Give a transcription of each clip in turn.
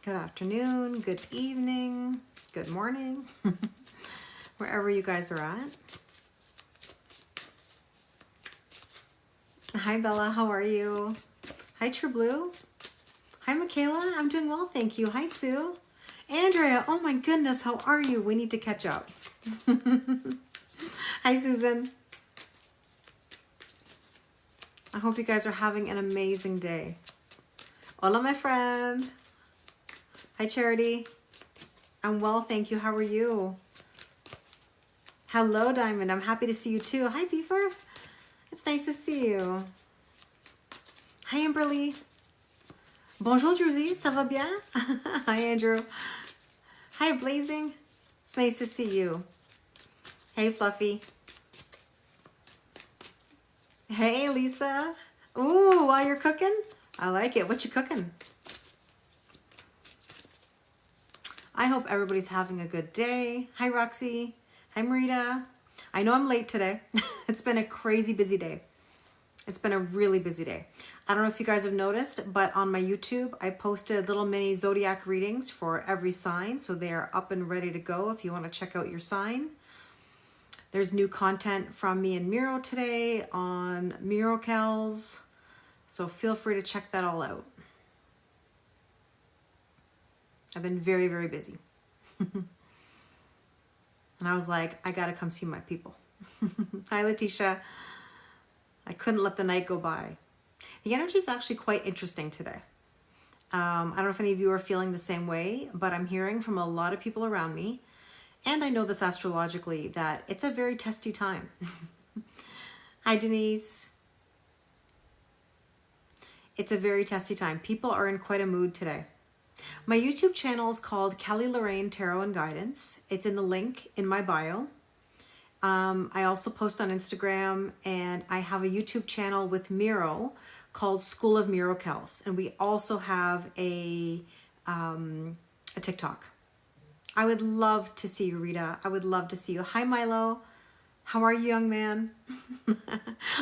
Good afternoon, good evening, good morning, wherever you guys are at. Hi, Bella. How are you? Hi, True Blue. Hi, Michaela. I'm doing well, thank you. Hi, Sue. Andrea. Oh my goodness, how are you? We need to catch up. Hi, Susan. I hope you guys are having an amazing day. Hola, my friend. Hi, Charity. I'm well, thank you. How are you? Hello, Diamond. I'm happy to see you too. Hi, Beaver. It's nice to see you. Hi, Amberly. Bonjour, Druzy. Ça va bien? Hi, Andrew. Hi, Blazing. It's nice to see you. Hey, Fluffy. Hey, Lisa. Ooh, while you're cooking? I like it. What you cooking? I hope everybody's having a good day. Hi, Roxy. Hi, Marita. I know I'm late today. It's been a crazy busy day. It's been a really busy day. I don't know if you guys have noticed, but on my YouTube, I posted little mini zodiac readings for every sign. So they are up and ready to go if you want to check out your sign. There's new content from me and Miro today on Miracles. So feel free to check that all out. I've been very, very busy. And I was like, I got to come see my people. Hi, Letitia. I couldn't let the night go by. The energy is actually quite interesting today. I don't know if any of you are feeling the same way, but I'm hearing from a lot of people around me, and I know this astrologically, that it's a very testy time. Hi, Denise. It's a very testy time. People are in quite a mood today. My YouTube channel is called Lorraine Tarot and Guidance. It's in the link in my bio. I also post on Instagram, and I have a YouTube channel with Miro called School of Miracles, and we also have a TikTok. I would love to see you, Rita. I would love to see you. Hi, Milo. How are you, young man?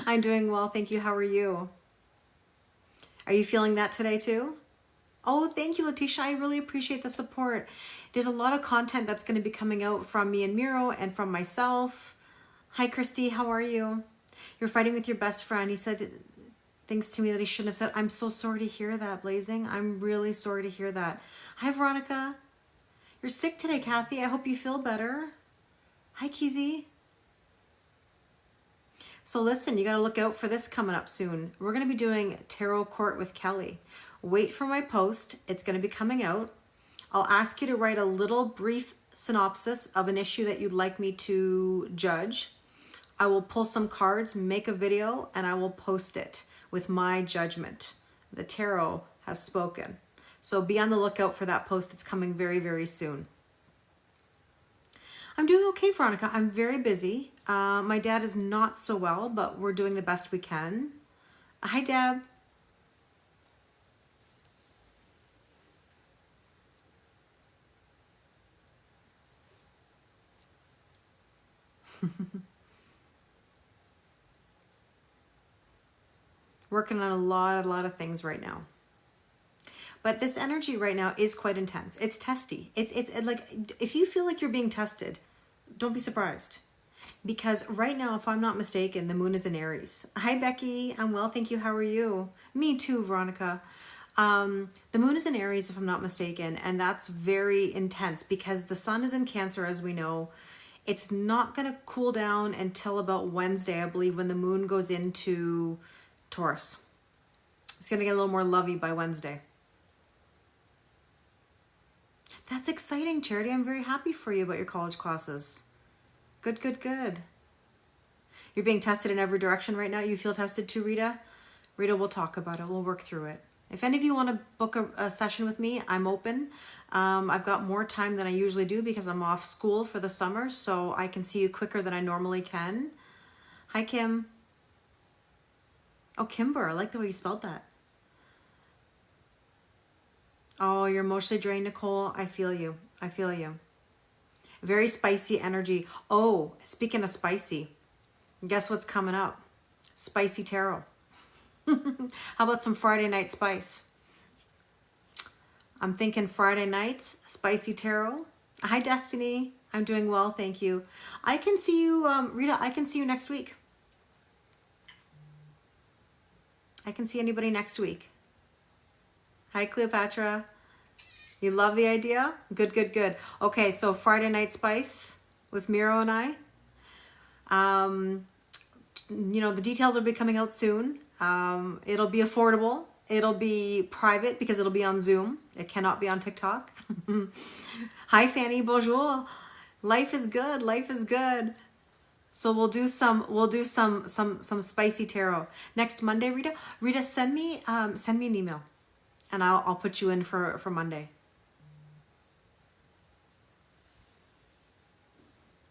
I'm doing well, thank you. How are you? Are you feeling that today too? Oh, thank you, Letitia. I really appreciate the support. There's a lot of content that's going to be coming out from me and Miro and from myself. Hi, Christy. How are you? You're fighting with your best friend. He said things to me that he shouldn't have said. I'm so sorry to hear that, Blazing. I'm really sorry to hear that. Hi, Veronica. You're sick today, Kathy. I hope you feel better. Hi, Kizzy. So listen, you got to look out for this coming up soon. We're going to be doing Tarot Court with Kelly. Wait for my post. It's going to be coming out. I'll ask you to write a little brief synopsis of an issue that you'd like me to judge. I will pull some cards, make a video, and I will post it with my judgment. The tarot has spoken. So be on the lookout for that post. It's coming very, very soon. I'm doing okay, Veronica. I'm very busy. My dad is not so well, but we're doing the best we can. Hi, Deb. Working on a lot of things right now. But this energy right now is quite intense. It's testy. It's like, if you feel like you're being tested, don't be surprised. Because right now, if I'm not mistaken, the moon is in Aries. Hi, Becky. I'm well, thank you. How are you? Me too, Veronica. The moon is in Aries, if I'm not mistaken, and that's very intense because the sun is in Cancer, as we know. It's not going to cool down until about Wednesday, I believe, when the moon goes into Taurus. It's going to get a little more lovey by Wednesday. That's exciting, Charity. I'm very happy for you about your college classes. Good, good, good. You're being tested in every direction right now. You feel tested too, Rita? Rita, we'll talk about it. We'll work through it. If any of you want to book a session with me, I'm open. I've got more time than I usually do because I'm off school for the summer, so I can see you quicker than I normally can. Hi, Kim. Oh, Kimber. I like the way you spelled that. Oh, you're emotionally drained, Nicole. I feel you. I feel you. Very spicy energy. Oh, speaking of spicy, guess what's coming up? Spicy tarot. How about some Friday night spice? I'm thinking Friday nights, spicy tarot. Hi, Destiny. I'm doing well, thank you. I can see you, Rita, I can see you next week. I can see anybody next week. Hi, Cleopatra. You love the idea? Good, good, good. Okay, so Friday Night Spice with Miro and I. You know, the details will be coming out soon. It'll be affordable. It'll be private because it'll be on Zoom. It cannot be on TikTok. Hi, Fanny. Bonjour. Life is good. Life is good. So we'll do some spicy tarot next Monday. Rita, send me an email, and I'll put you in for Monday.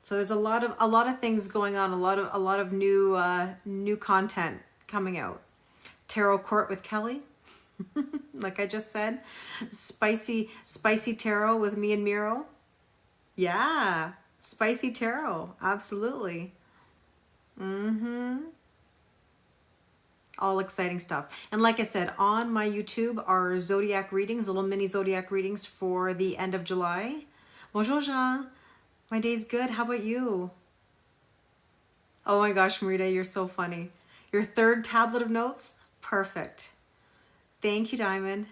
So there's a lot of things going on, a lot of new content coming out. Tarot Court with Kelly, like I just said, spicy tarot with me and Miro. Yeah, spicy tarot, absolutely. All exciting stuff. And like I said, on my YouTube are zodiac readings, little mini zodiac readings for the end of July. Bonjour, Jean. My day's good. How about you? Oh my gosh, Marita, you're so funny. Your third tablet of notes? Perfect. Thank you, Diamond.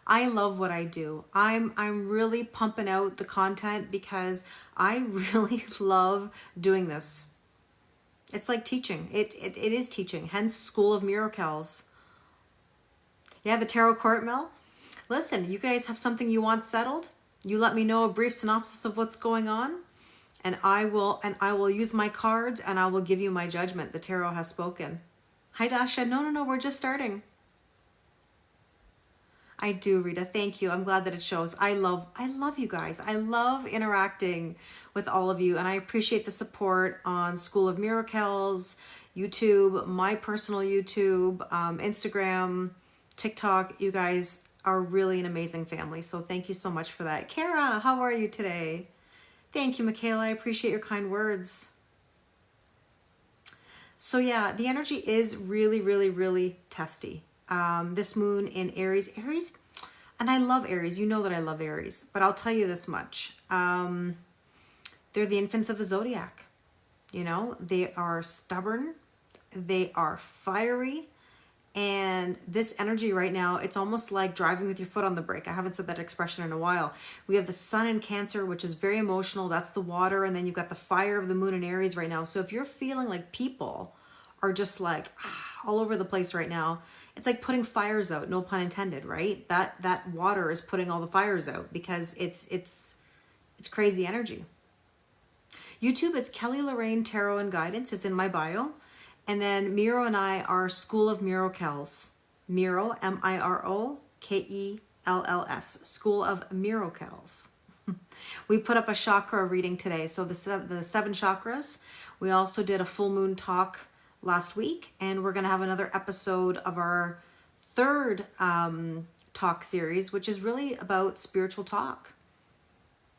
I love what I do. I'm really pumping out the content because I really love doing this. It's like teaching. It is teaching, hence School of Miracles. Yeah, the Tarot Court Mill. Listen, you guys have something you want settled? You let me know a brief synopsis of what's going on, and I will use my cards and I will give you my judgment. The tarot has spoken. Hi, Dasha. No, we're just starting. I do, Rita. Thank you. I'm glad that it shows. I love you guys. I love interacting with all of you, and I appreciate the support on School of Miracles, YouTube, my personal YouTube, Instagram, TikTok. You guys are really an amazing family, so thank you so much for that. Kara, how are you today? Thank you, Michaela. I appreciate your kind words. So yeah, the energy is really, really, really testy. This moon in Aries, and I love Aries. You know that I love Aries, but I'll tell you this much. They're the infants of the zodiac. You know, they are stubborn, they are fiery, and this energy right now, it's almost like driving with your foot on the brake. I haven't said that expression in a while. We have the sun in Cancer, which is very emotional. That's the water. And then you've got the fire of the moon in Aries right now. So if you're feeling like people are just like all over the place right now, it's like putting fires out, no pun intended, right? That water is putting all the fires out because it's crazy energy. YouTube, it's Kelly Lorraine Tarot and Guidance. It's in my bio. And then Miro and I are School of Miracles. Miro, Mirokells. School of Miracles. We put up a chakra reading today. So the seven chakras. We also did a full moon talk last week. And we're going to have another episode of our third talk series, which is really about spiritual talk.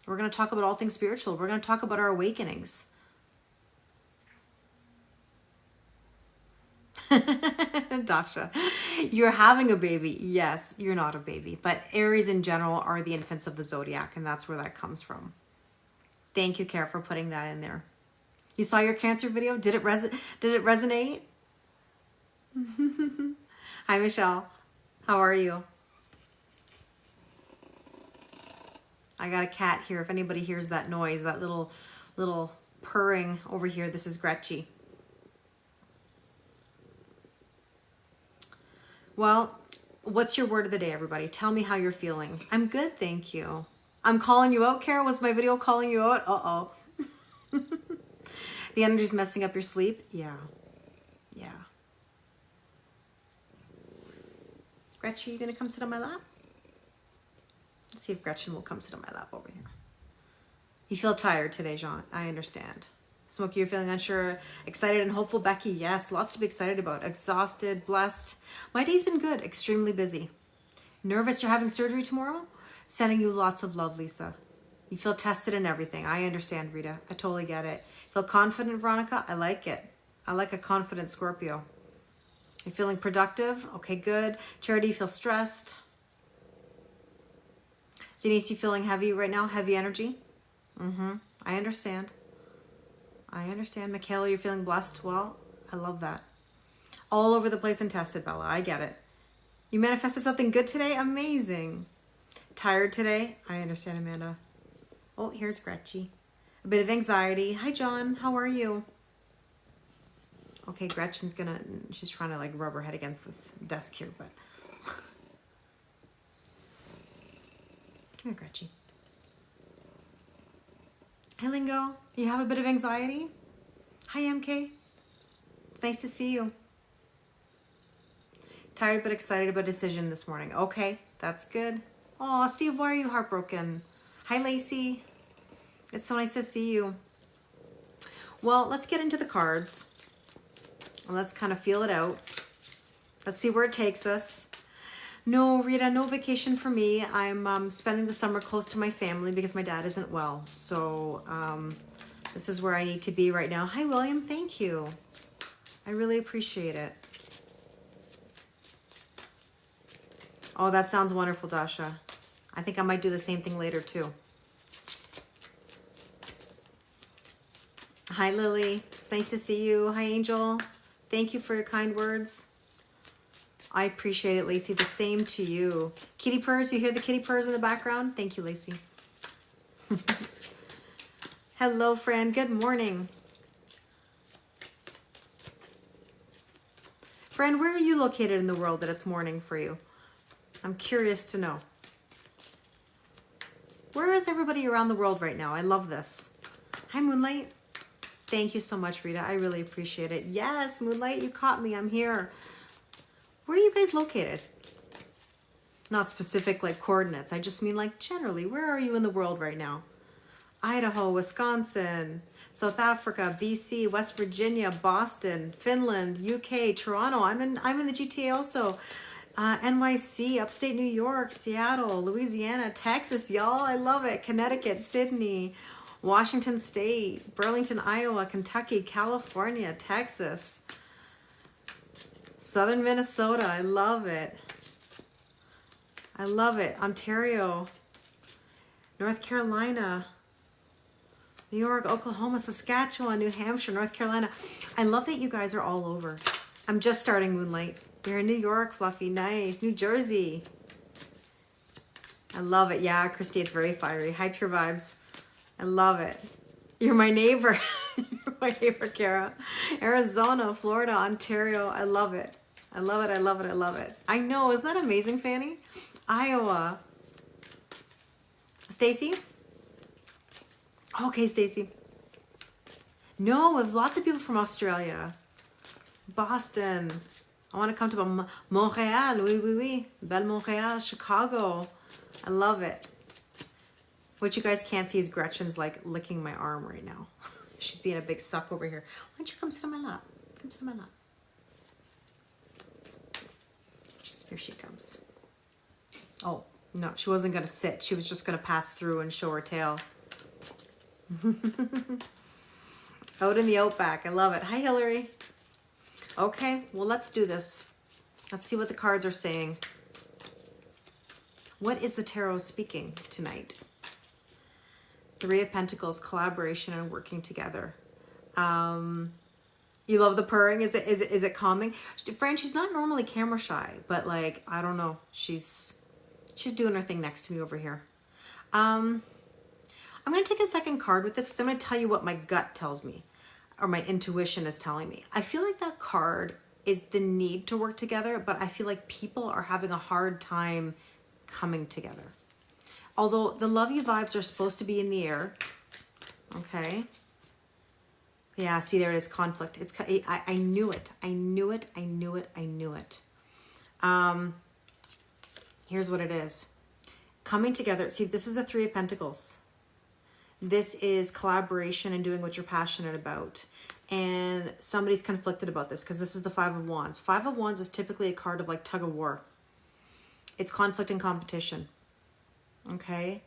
We're going to talk about all things spiritual. We're going to talk about our awakenings. Dasha, you're having a baby. Yes, you're not a baby, but Aries in general are the infants of the zodiac, and that's where that comes from. Thank you, Kara, for putting that in there. You saw your Cancer video? Did it resonate? Hi, Michelle. How are you? I got a cat here. If anybody hears that noise, that little purring over here, this is Gretchy. Well, what's your word of the day, everybody? Tell me how you're feeling. I'm good, thank you. I'm calling you out, Kara. Was my video calling you out? Uh-oh. The energy's messing up your sleep? Yeah. Yeah. Gretchen, you gonna come sit on my lap? Let's see if Gretchen will come sit on my lap over here. You feel tired today, Jean. I understand. Smokey, you're feeling unsure, excited and hopeful. Becky, yes, lots to be excited about. Exhausted, blessed. My day's been good, extremely busy. Nervous you're having surgery tomorrow? Sending you lots of love, Lisa. You feel tested and everything. I understand, Rita. I totally get it. Feel confident, Veronica? I like it. I like a confident Scorpio. You're feeling productive? Okay, good. Charity, you feel stressed? Denise, you feeling heavy right now? Heavy energy? I understand. I understand. Michaela, you're feeling blessed. Well, I love that. All over the place and tested, Bella. I get it. You manifested something good today? Amazing. Tired today? I understand, Amanda. Oh, here's Gretchy. A bit of anxiety. Hi, John. How are you? Okay, Gretchen's she's trying to like rub her head against this desk here, but. Come here, Gretchy. Hey, Lingo. You have a bit of anxiety? Hi, MK. It's nice to see you. Tired but excited about a decision this morning. Okay, that's good. Oh, Steve, why are you heartbroken? Hi, Lacey. It's so nice to see you. Well, let's get into the cards. And let's kind of feel it out. Let's see where it takes us. No, Rita, no vacation for me. I'm spending the summer close to my family because my dad isn't well. So this is where I need to be right now. Hi, William. Thank you. I really appreciate it. Oh, that sounds wonderful, Dasha. I think I might do the same thing later, too. Hi, Lily. It's nice to see you. Hi, Angel. Thank you for your kind words. I appreciate it, Lacey. The same to you. Kitty purrs. You hear the kitty purrs in the background? Thank you, Lacey. Hello, friend. Good morning. Friend, where are you located in the world that it's morning for you? I'm curious to know. Where is everybody around the world right now? I love this. Hi, Moonlight. Thank you so much, Rita. I really appreciate it. Yes, Moonlight, you caught me. I'm here. Where are you guys located? Not specific like coordinates. I just mean like generally, where are you in the world right now? Idaho, Wisconsin, South Africa, BC, West Virginia, Boston, Finland, UK, Toronto. I'm in the GTA also. NYC, upstate New York, Seattle, Louisiana, Texas, y'all. I love it. Connecticut, Sydney, Washington State, Burlington, Iowa, Kentucky, California, Texas, Southern Minnesota. I love it. I love it. Ontario, North Carolina, New York, Oklahoma, Saskatchewan, New Hampshire, North Carolina. I love that you guys are all over. I'm just starting Moonlight. You're in New York, Fluffy. Nice. New Jersey. I love it. Yeah, Christy, it's very fiery. Hi, Pure Vibes. I love it. You're my neighbor. You're my neighbor, Kara. Arizona, Florida, Ontario. I love it. I love it. I love it. I love it. I know. Isn't that amazing, Fanny? Iowa. Stacy? Okay, Stacy. No, we have lots of people from Australia. Boston. I want to come to Montreal. Oui, oui, oui. Belle Montreal. Chicago. I love it. What you guys can't see is Gretchen's like licking my arm right now. She's being a big suck over here. Why don't you come sit on my lap? Come sit on my lap. Here she comes. Oh, no, she wasn't going to sit. She was just going to pass through and show her tail. Out in the outback. I love it. Hi, Hillary. Okay, well, let's do this. Let's see what the cards are saying. What is the tarot speaking tonight? Three of Pentacles, collaboration and working together. You love the purring. Is it calming? Fran, she's not normally camera shy, but like, I don't know. She's doing her thing next to me over here. I'm going to take a second card with this because I'm going to tell you what my gut tells me or my intuition is telling me. I feel like that card is the need to work together, but I feel like people are having a hard time coming together. Although the love you vibes are supposed to be in the air. Okay. Yeah, see, there it is, conflict. I knew it. I knew it. I knew it. I knew it. Here's what it is. Coming together. See, this is the Three of Pentacles. This is collaboration and doing what you're passionate about. And somebody's conflicted about this because this is the Five of Wands. Five of Wands is typically a card of like tug of war. It's conflict and competition. Okay?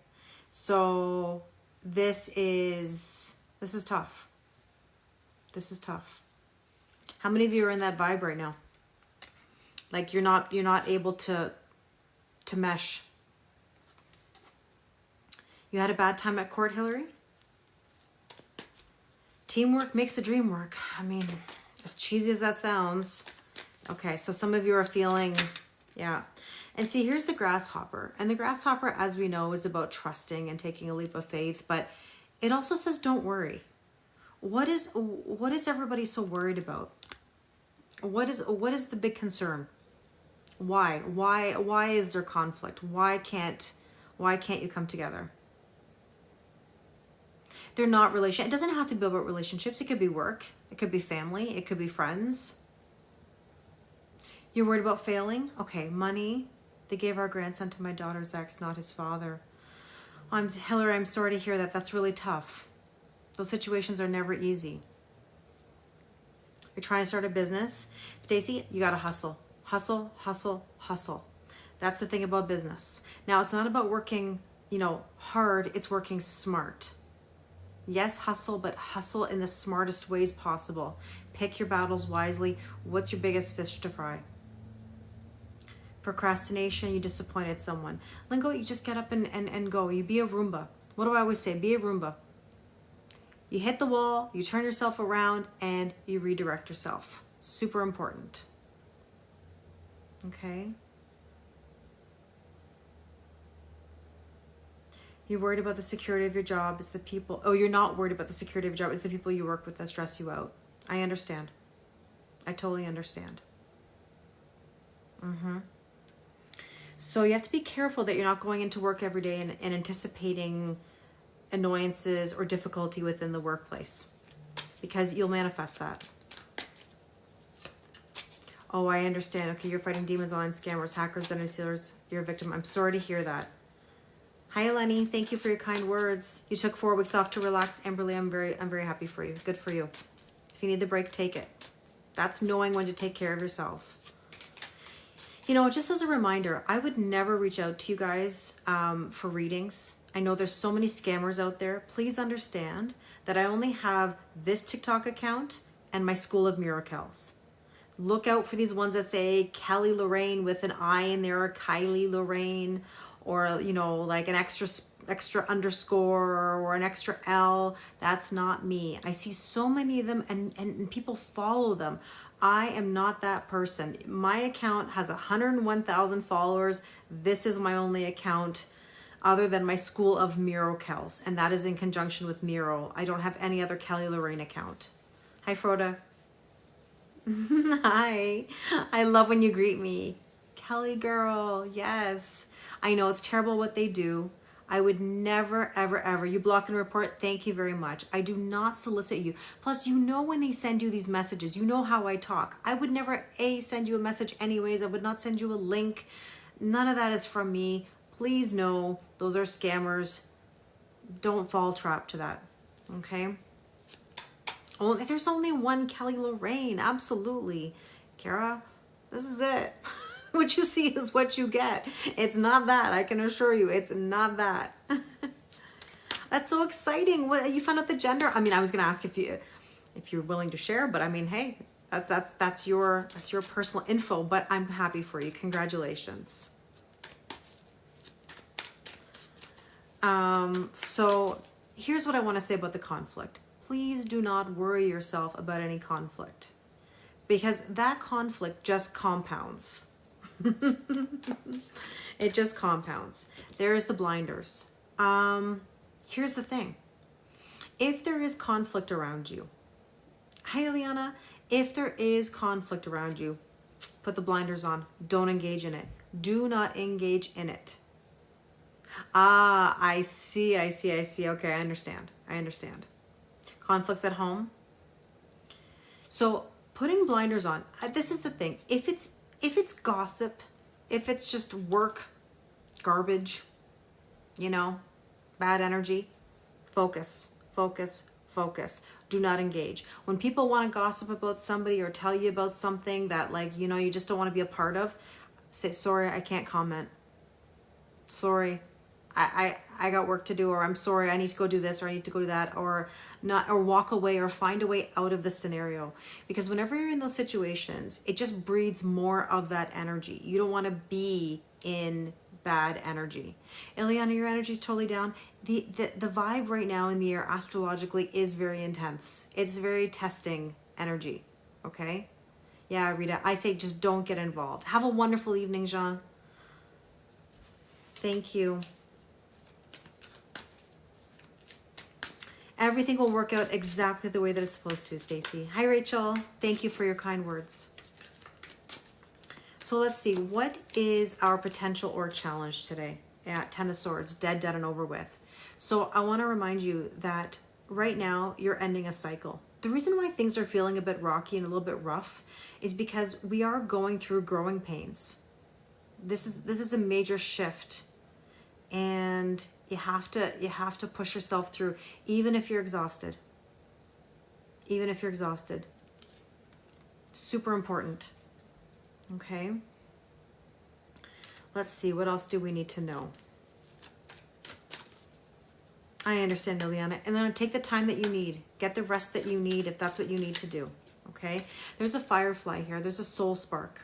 So this is tough. This is tough. How many of you are in that vibe right now? Like you're not able to mesh. You had a bad time at court, Hillary? Teamwork makes the dream work. I mean, as cheesy as that sounds. Okay, so some of you are feeling, yeah. And see, here's the grasshopper. And the grasshopper, as we know, is about trusting and taking a leap of faith. But it also says, don't worry. What is everybody so worried about? What is the big concern? Why is there conflict? Why can't you come together? They're not relation. It doesn't have to be about relationships. It could be work. It could be family. It could be friends. You're worried about failing? Okay, money. They gave our grandson to my daughter's ex, not his father. Hillary, I'm sorry to hear that. That's really tough. Those situations are never easy. You're trying to start a business. Stacy, you got to hustle. Hustle, hustle, hustle. That's the thing about business. Now, it's not about working, hard. It's working smart. Yes, hustle, but hustle in the smartest ways possible. Pick your battles wisely. What's your biggest fish to fry? Procrastination, you disappointed someone. Lingo, you just get up and go. You be a Roomba. What do I always say? Be a Roomba. You hit the wall, you turn yourself around, and you redirect yourself. Super important. Okay? You're worried about the security of your job. It's the people. Oh, you're not worried about the security of your job. It's the people you work with that stress you out. I understand. I totally understand. So you have to be careful that you're not going into work every day and anticipating annoyances or difficulty within the workplace, because you'll manifest that. Oh, I understand. Okay, you're fighting demons, online scammers, hackers, identity stealers. You're a victim. I'm sorry to hear that. Hi, Eleni. Thank you for your kind words. You took 4 weeks off to relax. Amberly, I'm very happy for you. Good for you. If you need the break, take it. That's knowing when to take care of yourself. Just as a reminder, I would never reach out to you guys for readings. I know there's so many scammers out there. Please understand that I only have this TikTok account and my School of Miracles. Look out for these ones that say Kelly Lorraine with an I in there, or Kylie Lorraine, or like an extra underscore or an extra L. That's not me. I see so many of them and people follow them. I am not that person. My account has 101,000 followers. This is my only account other than my School of Miracles, and that is in conjunction with Miro. I don't have any other Kelly Lorraine account. Hi, Froda. Hi. I love when you greet me. Kelly girl, yes. I know it's terrible what they do. I would never, ever, ever. You block and report, thank you very much. I do not solicit you. Plus, when they send you these messages, you know how I talk. I would never, send you a message anyways. I would not send you a link. None of that is from me. Please know, those are scammers. Don't fall trap to that, okay? There's only one Kelly Lorraine, absolutely. Kara, this is it. What you see is what you get. It's not that, I can assure you, it's not that. That's so exciting. What, you found out the gender? I mean, I was gonna ask if you're willing to share, but I mean, hey, that's your personal info, but I'm happy for you. Congratulations. So here's what I want to say about the conflict. Please do not worry yourself about any conflict, because that conflict just compounds. It just compounds. There's the blinders. Here's the thing. If there is conflict around you, hi Eliana, if there is conflict around you, put the blinders on. Don't engage in it. Do not engage in it. I see. Okay, I understand. Conflicts at home. So putting blinders on, this is the thing. If it's gossip, if it's just work, garbage, bad energy, focus. Do not engage. When people want to gossip about somebody or tell you about something that you just don't want to be a part of, say, sorry, I can't comment. Sorry, I got work to do, or I'm sorry, I need to go do this, or I need to go do that, or not, or walk away, or find a way out of the scenario. Because whenever you're in those situations, it just breeds more of that energy. You don't want to be in bad energy. Ileana, your energy is totally down. The vibe right now in the air astrologically is very intense. It's very testing energy. Okay? Yeah, Rita, I say just don't get involved. Have a wonderful evening, Jean. Thank you. Everything will work out exactly the way that it's supposed to, Stacy. Hi, Rachel. Thank you for your kind words. So let's see. What is our potential or challenge today? At Ten of Swords, dead, and over with. So I want to remind you that right now you're ending a cycle. The reason why things are feeling a bit rocky and a little bit rough is because we are going through growing pains. This is a major shift, and you have to push yourself through, even if you're exhausted. Even if you're exhausted. Super important. Okay. Let's see, what else do we need to know? I understand, Liliana. And then take the time that you need. Get the rest that you need if that's what you need to do. Okay? There's a firefly here. There's a soul spark.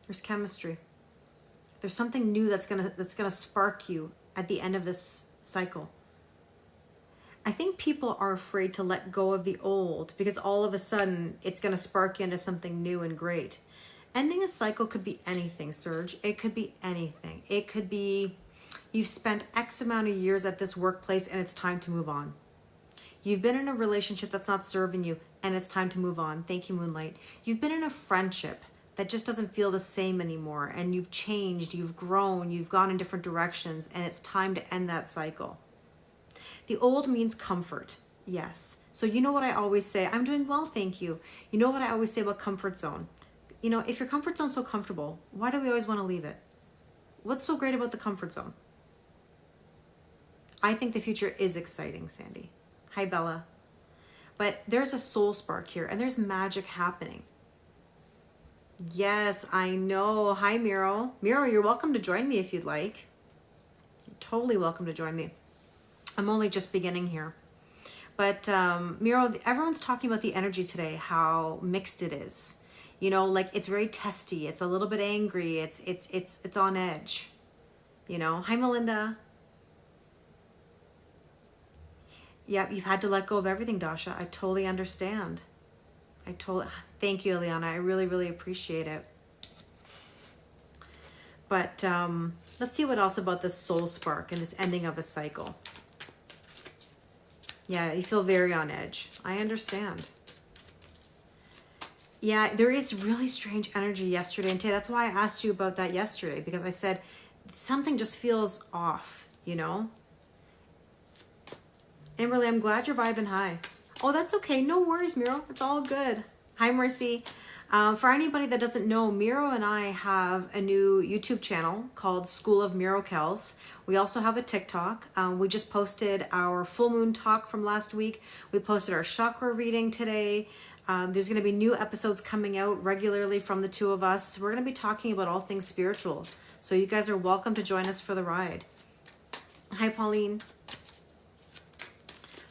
There's chemistry. There's something new that's gonna spark you at the end of this cycle. I think people are afraid to let go of the old because all of a sudden it's gonna spark you into something new and great. Ending a cycle could be anything, Serge. It could be anything. It could be you've spent X amount of years at this workplace and it's time to move on. You've been in a relationship that's not serving you and it's time to move on. Thank you, Moonlight. You've been in a friendship that just doesn't feel the same anymore, and you've changed, you've grown, you've gone in different directions, and it's time to end that cycle. The old means comfort, yes. So you know what I always say? I'm doing well, thank you. You know what I always say about comfort zone? You know, if your comfort zone's so comfortable, why do we always want to leave it? What's so great about the comfort zone? I think the future is exciting, Sandy. Hi, Bella. But there's a soul spark here, and there's magic happening. Yes, I know. Hi, Miro. Miro, you're welcome to join me if you'd like. You're totally welcome to join me. I'm only just beginning here. But Miro, everyone's talking about the energy today, how mixed it is. You know, like it's very testy. It's a little bit angry. It's on edge. You know, hi, Melinda. Yep, you've had to let go of everything, Dasha. I totally understand. Thank you, Eliana. I really, really appreciate it. But let's see what else about this soul spark and this ending of a cycle. Yeah, you feel very on edge. I understand. Yeah, there is really strange energy yesterday and today. That's why I asked you about that yesterday, because I said something just feels off, you know? Amberly, I'm glad you're vibing high. Oh, that's okay. No worries, Miro. It's all good. Hi, Mercy. For anybody that doesn't know, Miro and I have a new YouTube channel called School of Miracles. We also have a TikTok. We just posted our full moon talk from last week. We posted our chakra reading today. There's going to be new episodes coming out regularly from the two of us. We're going to be talking about all things spiritual. So you guys are welcome to join us for the ride. Hi, Pauline.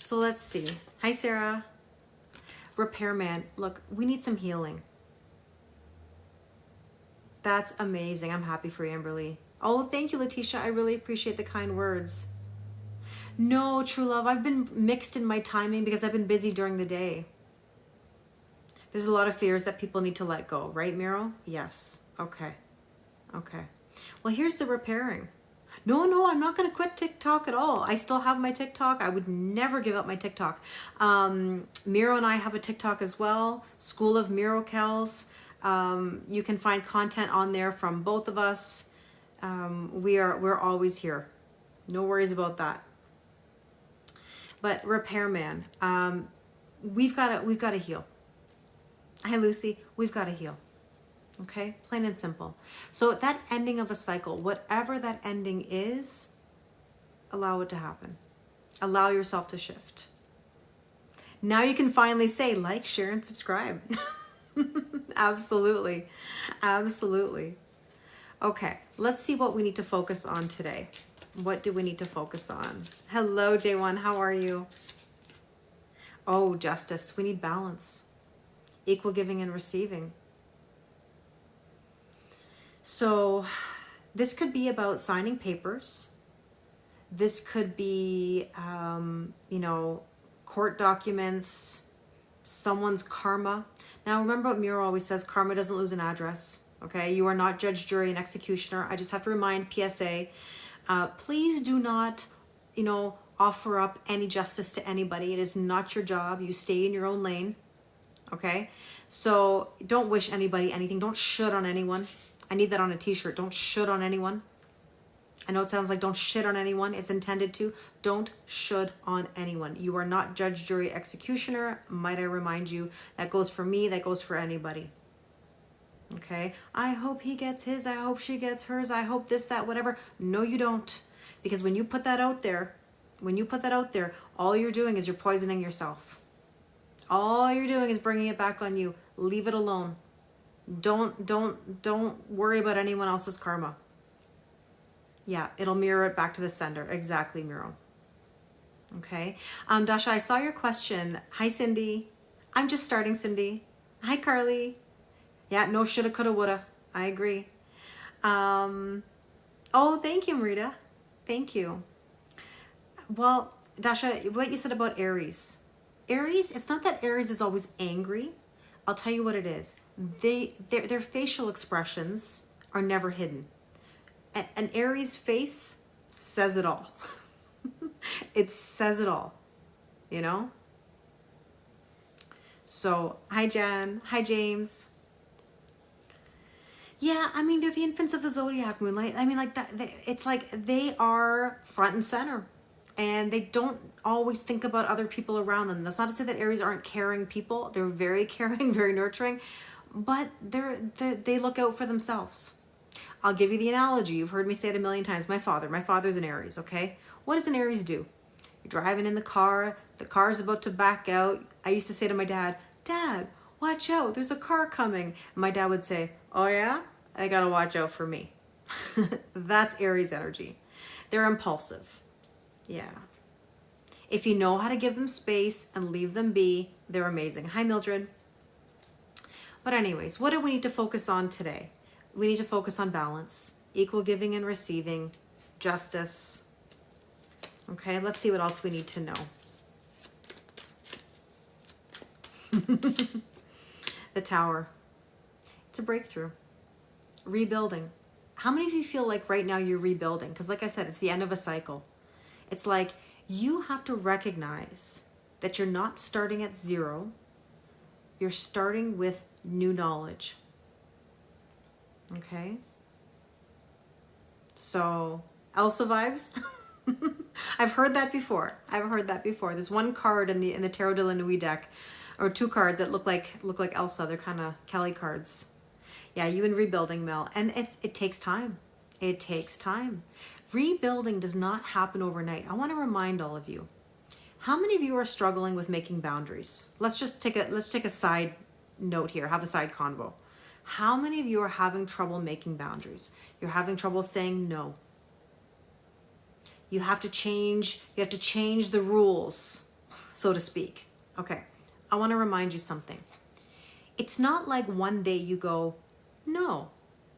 So let's see. Hi, Sarah. Repairman. Look, we need some healing. That's amazing. I'm happy for you, Amberly. Oh, thank you, Letitia. I really appreciate the kind words. No, true love. I've been mixed in my timing because I've been busy during the day. There's a lot of fears that people need to let go, right, Miro? Yes. Okay. Okay. Well, here's the repairing. No, I'm not going to quit TikTok at all. I still have my TikTok. I would never give up my TikTok. Miro and I have a TikTok as well, School of Miracles. You can find content on there from both of us. We're always here. No worries about that. But repairman, we've got to heal. Hi, Lucy. We've got to heal. Okay, plain and simple. So that ending of a cycle, whatever that ending is, allow it to happen. Allow yourself to shift. Now you can finally say like, share, and subscribe. Absolutely. Absolutely. Okay, let's see what we need to focus on today. What do we need to focus on? Hello, J1. How are you? Oh, justice. We need balance. Equal giving and receiving. So This could be about signing papers. This could be, court documents, someone's karma. Now, remember what Miro always says, karma doesn't lose an address. Okay, you are not judge, jury, and executioner. I just have to remind PSA, please do not, offer up any justice to anybody. It is not your job. You stay in your own lane. Okay, so don't wish anybody anything. Don't should on anyone. I need that on a t-shirt. Don't should on anyone. I know it sounds like don't shit on anyone. It's intended to. Don't should on anyone. You are not judge, jury, executioner. Might I remind you, that goes for me, that goes for anybody. Okay? I hope he gets his. I hope she gets hers. I hope this, that, whatever. No, you don't. Because when you put that out there, all you're doing is you're poisoning yourself. All you're doing is bringing it back on you. Leave it alone. Don't worry about anyone else's karma. Yeah, it'll mirror it back to the sender. Exactly, Miro. Okay. Dasha, I saw your question. Hi, Cindy. I'm just starting, Cindy. Hi, Carly. Yeah, no shoulda, coulda, woulda. I agree. Oh, thank you, Marita. Thank you. Well, Dasha, what you said about Aries. Aries, it's not that Aries is always angry. I'll tell you what it is. Their facial expressions are never hidden. An Aries face says it all. It says it all, So, hi, Jan. Hi, James. Yeah, I mean, they're the infants of the zodiac, Moonlight. I mean, like that. It's like they are front and center. And they don't always think about other people around them. That's not to say that Aries aren't caring people. They're very caring, very nurturing. But they look out for themselves. I'll give you the analogy. You've heard me say it a million times. My father's an Aries, okay? What does an Aries do? You're driving in the car's about to back out. I used to say to my dad, Dad, watch out, there's a car coming. And my dad would say, oh yeah? I gotta watch out for me. That's Aries energy. They're impulsive. Yeah. If you know how to give them space and leave them be, they're amazing. Hi, Mildred. But anyways, what do we need to focus on today? We need to focus on balance, equal giving and receiving, justice. Okay, let's see what else we need to know. The Tower. It's a breakthrough. Rebuilding. How many of you feel like right now you're rebuilding? Because like I said, it's the end of a cycle. It's like you have to recognize that you're not starting at zero. You're starting with new knowledge. Okay? So, Elsa vibes? I've heard that before. There's one card in the Tarot de la Nuit deck, or two cards that look like Elsa. They're kind of Kelly cards. Yeah, you in rebuilding, Mel. And it takes time. It takes time. Rebuilding does not happen overnight. I want to remind all of you. How many of you are struggling with making boundaries? Let's take a side note here. Have a side convo. How many of you are having trouble making boundaries? You're having trouble saying no. You have to change the rules, so to speak. Okay. I want to remind you something. It's not like one day you go, no.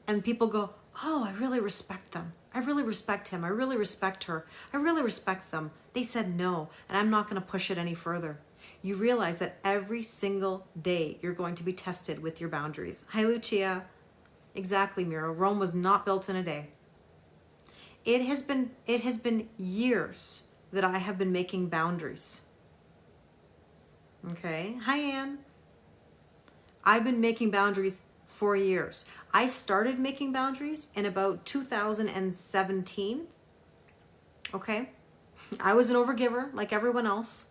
And people go, oh, I really respect them. I really respect him. I really respect her. I really respect them. They said no, and I'm not going to push it any further. You realize that every single day you're going to be tested with your boundaries. Hi, Lucia. Exactly, Miro. Rome was not built in a day. It has been years that I have been making boundaries. Okay. Hi, Anne. I've been making boundaries for years. I started making boundaries in about 2017. Okay. I was an overgiver like everyone else.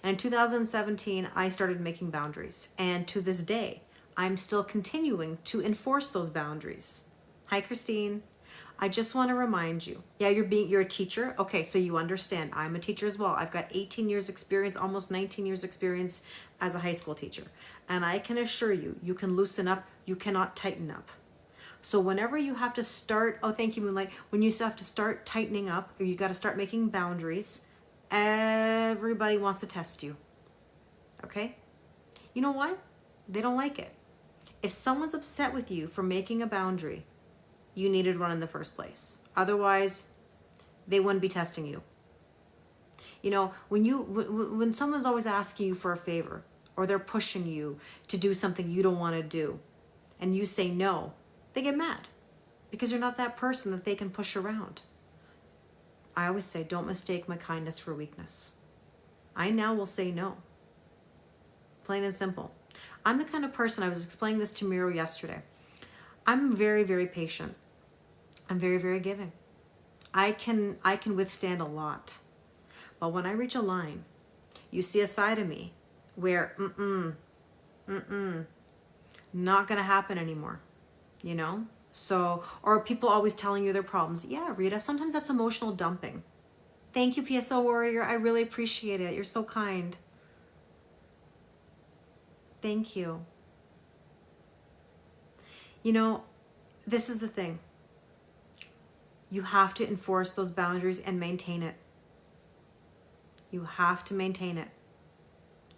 And in 2017, I started making boundaries. And to this day, I'm still continuing to enforce those boundaries. Hi, Christine. I just want to remind you. Yeah, you're a teacher. Okay, so you understand. I'm a teacher as well. I've got 18 years experience, almost 19 years experience as a high school teacher. And I can assure you, you can loosen up, you cannot tighten up. So whenever you have to start, oh, thank you, Moonlight. When you have to start tightening up, or you got to start making boundaries, everybody wants to test you. Okay? You know what? They don't like it. If someone's upset with you for making a boundary, you needed one in the first place. Otherwise, they wouldn't be testing you. You know, when someone's always asking you for a favor, or they're pushing you to do something you don't want to do, and you say no, they get mad because you're not that person that they can push around. I always say, don't mistake my kindness for weakness. I now will say no. Plain and simple. I'm the kind of person, I was explaining this to Miro yesterday. I'm very, very patient. I'm very, very giving. I can withstand a lot. But when I reach a line, you see a side of me where, not going to happen anymore, you know? So, or people always telling you their problems. Yeah, Rita, sometimes that's emotional dumping. Thank you, PSO Warrior. I really appreciate it. You're so kind. Thank you. You know, this is the thing. You have to enforce those boundaries and maintain it. You have to maintain it.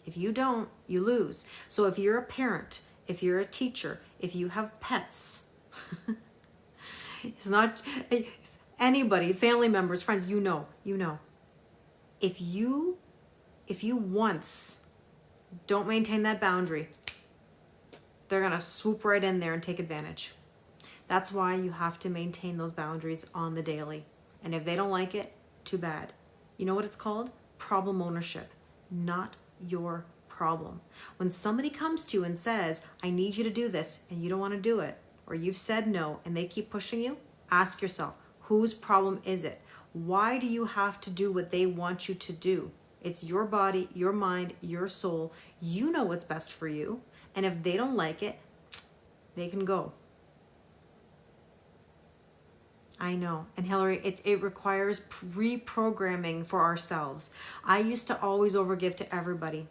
If you don't, you lose. So if you're a parent, if you're a teacher, if you have pets, it's not anybody, family members, friends, you know. If you once don't maintain that boundary, they're going to swoop right in there and take advantage. That's why you have to maintain those boundaries on the daily. And if they don't like it, too bad. You know what it's called? Problem ownership. Not your problem. When somebody comes to you and says, I need you to do this, and you don't want to do it, or you've said no and they keep pushing you, ask yourself, whose problem is it? Why do you have to do what they want you to do? It's your body, your mind, your soul. You know what's best for you. And if they don't like it, they can go. I know. And Hillary, it requires reprogramming for ourselves. I used to always overgive to everybody.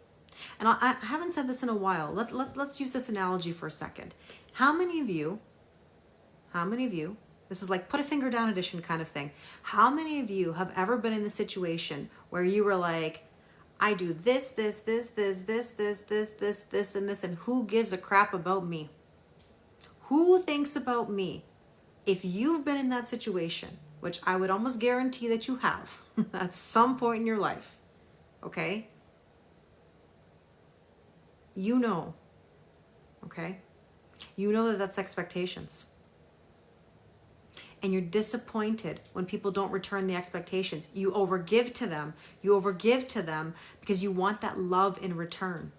And I haven't said this in a while. Let's use this analogy for a second. How many of you, this is like put a finger down edition kind of thing. How many of you have ever been in the situation where you were like, I do this, and this, and who gives a crap about me? Who thinks about me? If you've been in that situation, which I would almost guarantee that you have at some point in your life, okay? You know, okay? You know that that's expectations. And you're disappointed when people don't return the expectations. You overgive to them. You overgive to them because you want that love in return.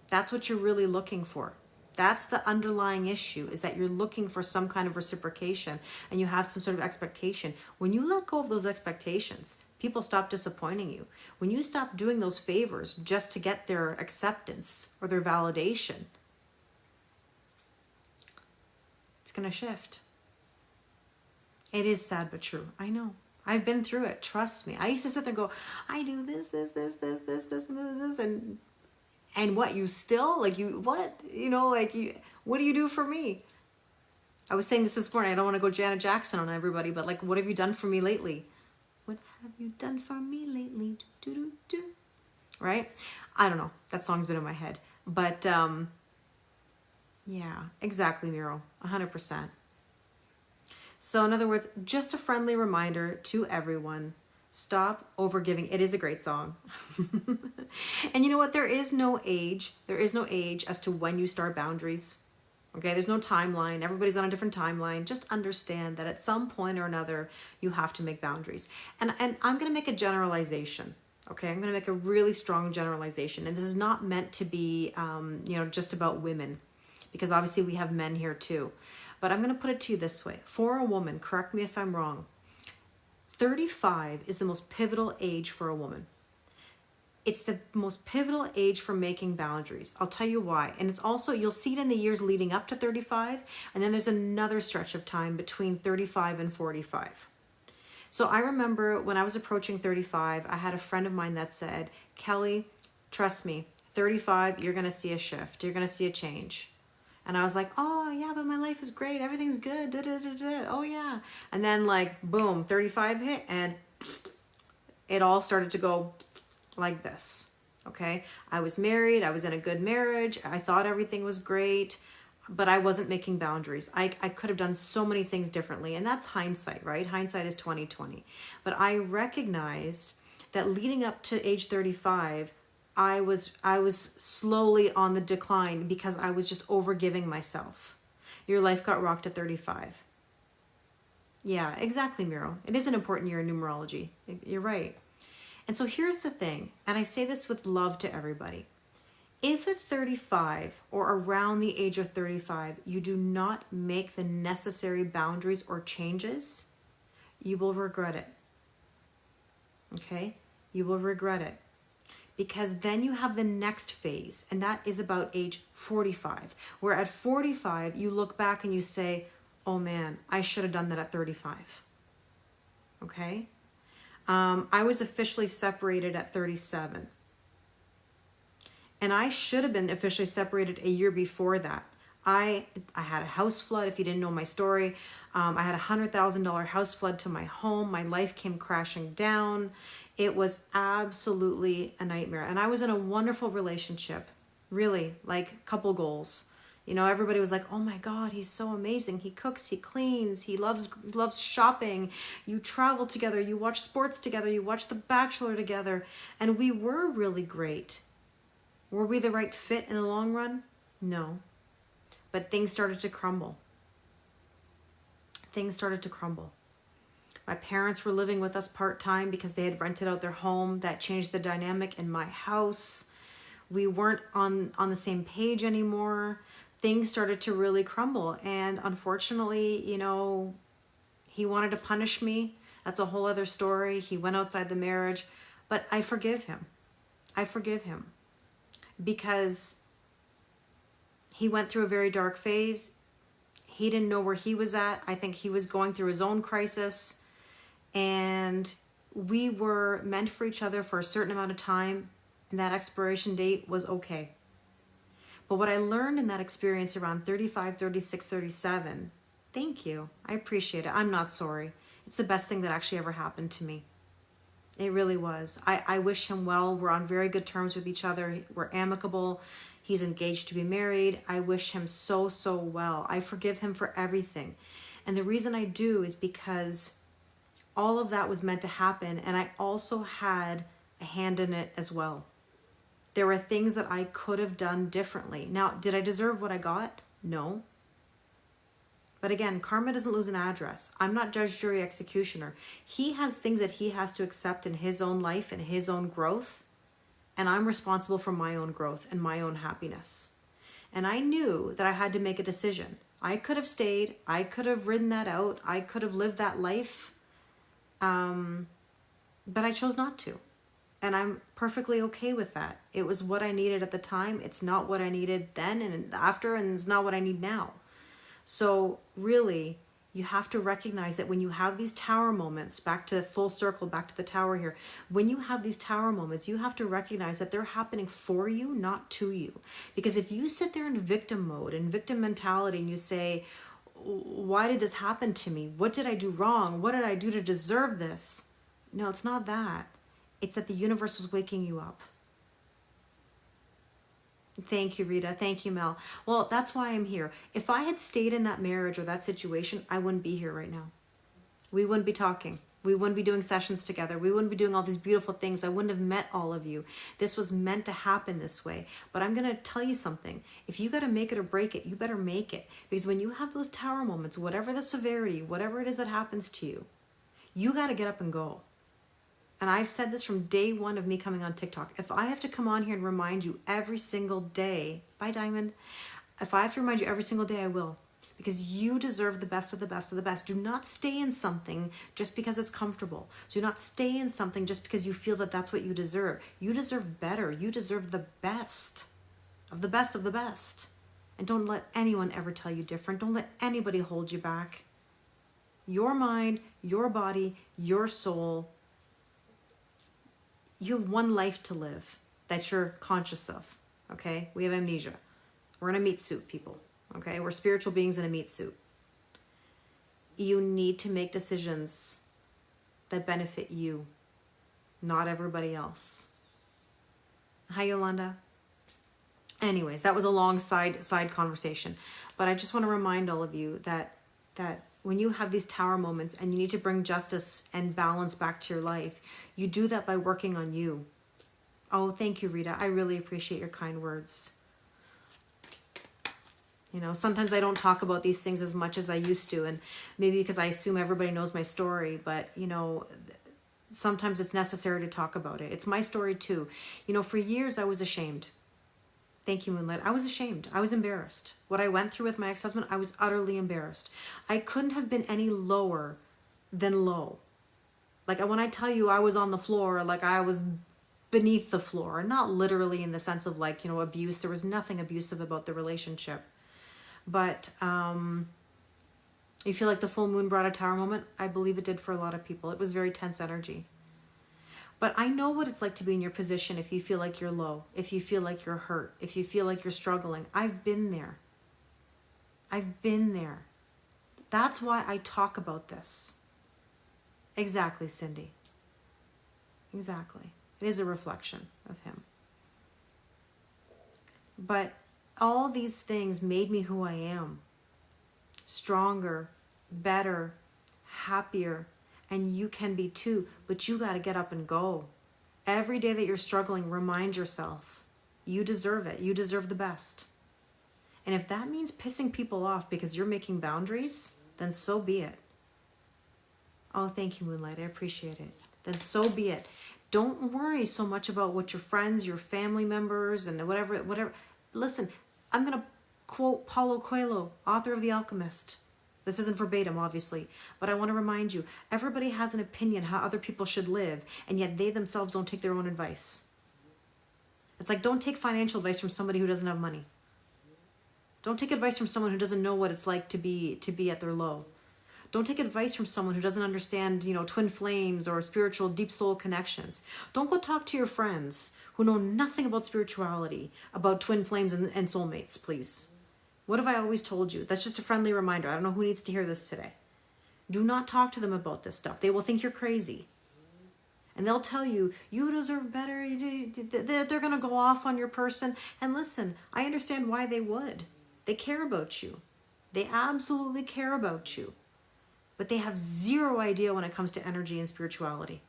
That's what you're really looking for. That's the underlying issue, is that you're looking for some kind of reciprocation and you have some sort of expectation. When you let go of those expectations, people stop disappointing you. When you stop doing those favors just to get their acceptance or their validation, it's going to shift. It is sad but true. I know. I've been through it. Trust me. I used to sit there and go, I do this, and what, you still, like, you, what, you know, like, you, what do you do for me? I was saying this morning, I don't want to go Janet Jackson on everybody, but like, what have you done for me lately? What have you done for me lately? Do, do, do. Right? I don't know. That song's been in my head. But, yeah, exactly, Miro. 100%. So in other words, just a friendly reminder to everyone, stop overgiving. It is a great song. And you know what? There is no age. There is no age as to when you start boundaries. Okay, there's no timeline. Everybody's on a different timeline. Just understand that at some point or another, you have to make boundaries. And I'm going to make a generalization. Okay, I'm going to make a really strong generalization. And this is not meant to be, just about women, because obviously we have men here too. But I'm going to put it to you this way. For a woman, correct me if I'm wrong, 35 is the most pivotal age for a woman. It's the most pivotal age for making boundaries. I'll tell you why. And it's also, you'll see it in the years leading up to 35, and then there's another stretch of time between 35 and 45. So I remember when I was approaching 35, I had a friend of mine that said, Kelly, trust me, 35, you're going to see a shift. You're going to see a change. And I was like, oh yeah, but my life is great. Everything's good. Da, da, da, da. Oh yeah. And then like, boom, 35 hit and it all started to go like this. Okay. I was married. I was in a good marriage. I thought everything was great. but I wasn't making boundaries. I could have done so many things differently, and that's hindsight, right? Hindsight is 2020. But I recognize that leading up to age 35, I was slowly on the decline because I was just overgiving myself. Your life got rocked at 35. Yeah, exactly, Miro. It is an important year in numerology. You're right. And so here's the thing, and I say this with love to everybody. If at 35 or around the age of 35, you do not make the necessary boundaries or changes, you will regret it. Okay? You will regret it. Because then you have the next phase, and that is about age 45, where at 45, you look back and you say, oh man, I should have done that at 35. Okay? I was officially separated at 37. And I should have been officially separated a year before that. I had a house flood. If you didn't know my story, I had a $100,000 house flood to my home. My life came crashing down. It was absolutely a nightmare. And I was in a wonderful relationship, really, like couple goals. You know, everybody was like, oh my God, he's so amazing. He cooks, he cleans, he loves shopping. You travel together, you watch sports together, you watch The Bachelor together. And we were really great. Were we the right fit in the long run? No. But things started to crumble. Things started to crumble. My parents were living with us part-time because they had rented out their home. That changed the dynamic in my house. We weren't on the same page anymore. Things started to really crumble. And unfortunately, you know, he wanted to punish me. That's a whole other story. He went outside the marriage. But I forgive him. I forgive him. Because he went through a very dark phase. He didn't know where he was at. I think he was going through his own crisis. And we were meant for each other for a certain amount of time. And that expiration date was okay. But what I learned in that experience around 35, 36, 37, thank you. I appreciate it. I'm not sorry. It's the best thing that actually ever happened to me. It really was. I wish him well. We're on very good terms with each other. We're amicable. He's engaged to be married. I wish him so, so well. I forgive him for everything. And the reason I do is because all of that was meant to happen. And I also had a hand in it as well. There were things that I could have done differently. Now, did I deserve what I got? No. But again, karma doesn't lose an address. I'm not judge, jury, executioner. He has things that he has to accept in his own life and his own growth. And I'm responsible for my own growth and my own happiness. And I knew that I had to make a decision. I could have stayed. I could have ridden that out. I could have lived that life. But I chose not to. And I'm perfectly okay with that. It was what I needed at the time. It's not what I needed then and after, and it's not what I need now. So really, you have to recognize that when you have these tower moments, back to full circle, back to the tower here, when you have these tower moments, you have to recognize that they're happening for you, not to you. Because if you sit there in victim mode and victim mentality and you say, why did this happen to me? What did I do wrong? What did I do to deserve this? No, it's not that. It's that the universe was waking you up. Thank you, Rita. Thank you, Mel. Well, that's why I'm here. If I had stayed in that marriage or that situation, I wouldn't be here right now. We wouldn't be talking. We wouldn't be doing sessions together. We wouldn't be doing all these beautiful things. I wouldn't have met all of you. This was meant to happen this way. But I'm going to tell you something. If you got to make it or break it, you better make it. Because when you have those tower moments, whatever the severity, whatever it is that happens to you, you got to get up and go. And I've said this from day one of me coming on TikTok. If I have to come on here and remind you every single day, bye Diamond. If I have to remind you every single day, I will. Because you deserve the best of the best of the best. Do not stay in something just because it's comfortable. Do not stay in something just because you feel that that's what you deserve. You deserve better. You deserve the best of the best of the best. And don't let anyone ever tell you different. Don't let anybody hold you back. Your mind, your body, your soul. You have one life to live that you're conscious of, okay? We have amnesia. We're in a meat suit, people, okay? We're spiritual beings in a meat suit. You need to make decisions that benefit you, not everybody else. Hi, Yolanda. Anyways, that was a long side conversation. But I just want to remind all of you that when you have these tower moments and you need to bring justice and balance back to your life, you do that by working on you. Oh, thank you, Rita. I really appreciate your kind words. You know, sometimes I don't talk about these things as much as I used to, and maybe because I assume everybody knows my story, but you know, sometimes it's necessary to talk about it. It's my story too. You know, for years I was ashamed. Thank you, Moonlight. I was ashamed. I was embarrassed. What I went through with my ex-husband, I was utterly embarrassed. I couldn't have been any lower than low. Like when I tell you I was on the floor, like I was beneath the floor, not literally in the sense of like, you know, abuse. There was nothing abusive about the relationship. But you feel like the full moon brought a tower moment? I believe it did for a lot of people. It was very tense energy. But I know what it's like to be in your position if you feel like you're low, if you feel like you're hurt, if you feel like you're struggling. I've been there. I've been there. That's why I talk about this. Exactly, Cindy. Exactly. It is a reflection of him. But all these things made me who I am. Stronger, better, happier. And you can be too, but you got to get up and go. Every day that you're struggling, remind yourself, you deserve it. You deserve the best. And if that means pissing people off because you're making boundaries, then so be it. Oh, thank you, Moonlight. I appreciate it. Then so be it. Don't worry so much about what your friends, your family members, and whatever. Listen, I'm going to quote Paulo Coelho, author of The Alchemist. This isn't verbatim, obviously, but I want to remind you, everybody has an opinion how other people should live, and yet they themselves don't take their own advice. It's like, don't take financial advice from somebody who doesn't have money. Don't take advice from someone who doesn't know what it's like to be at their low. Don't take advice from someone who doesn't understand, you know, twin flames or spiritual deep soul connections. Don't go talk to your friends who know nothing about spirituality, about twin flames and soulmates, please. What have I always told you? That's just a friendly reminder. I don't know who needs to hear this today. Do not talk to them about this stuff. They will think you're crazy. And they'll tell you, you deserve better. They're going to go off on your person. And listen, I understand why they would. They care about you. They absolutely care about you. But they have zero idea when it comes to energy and spirituality.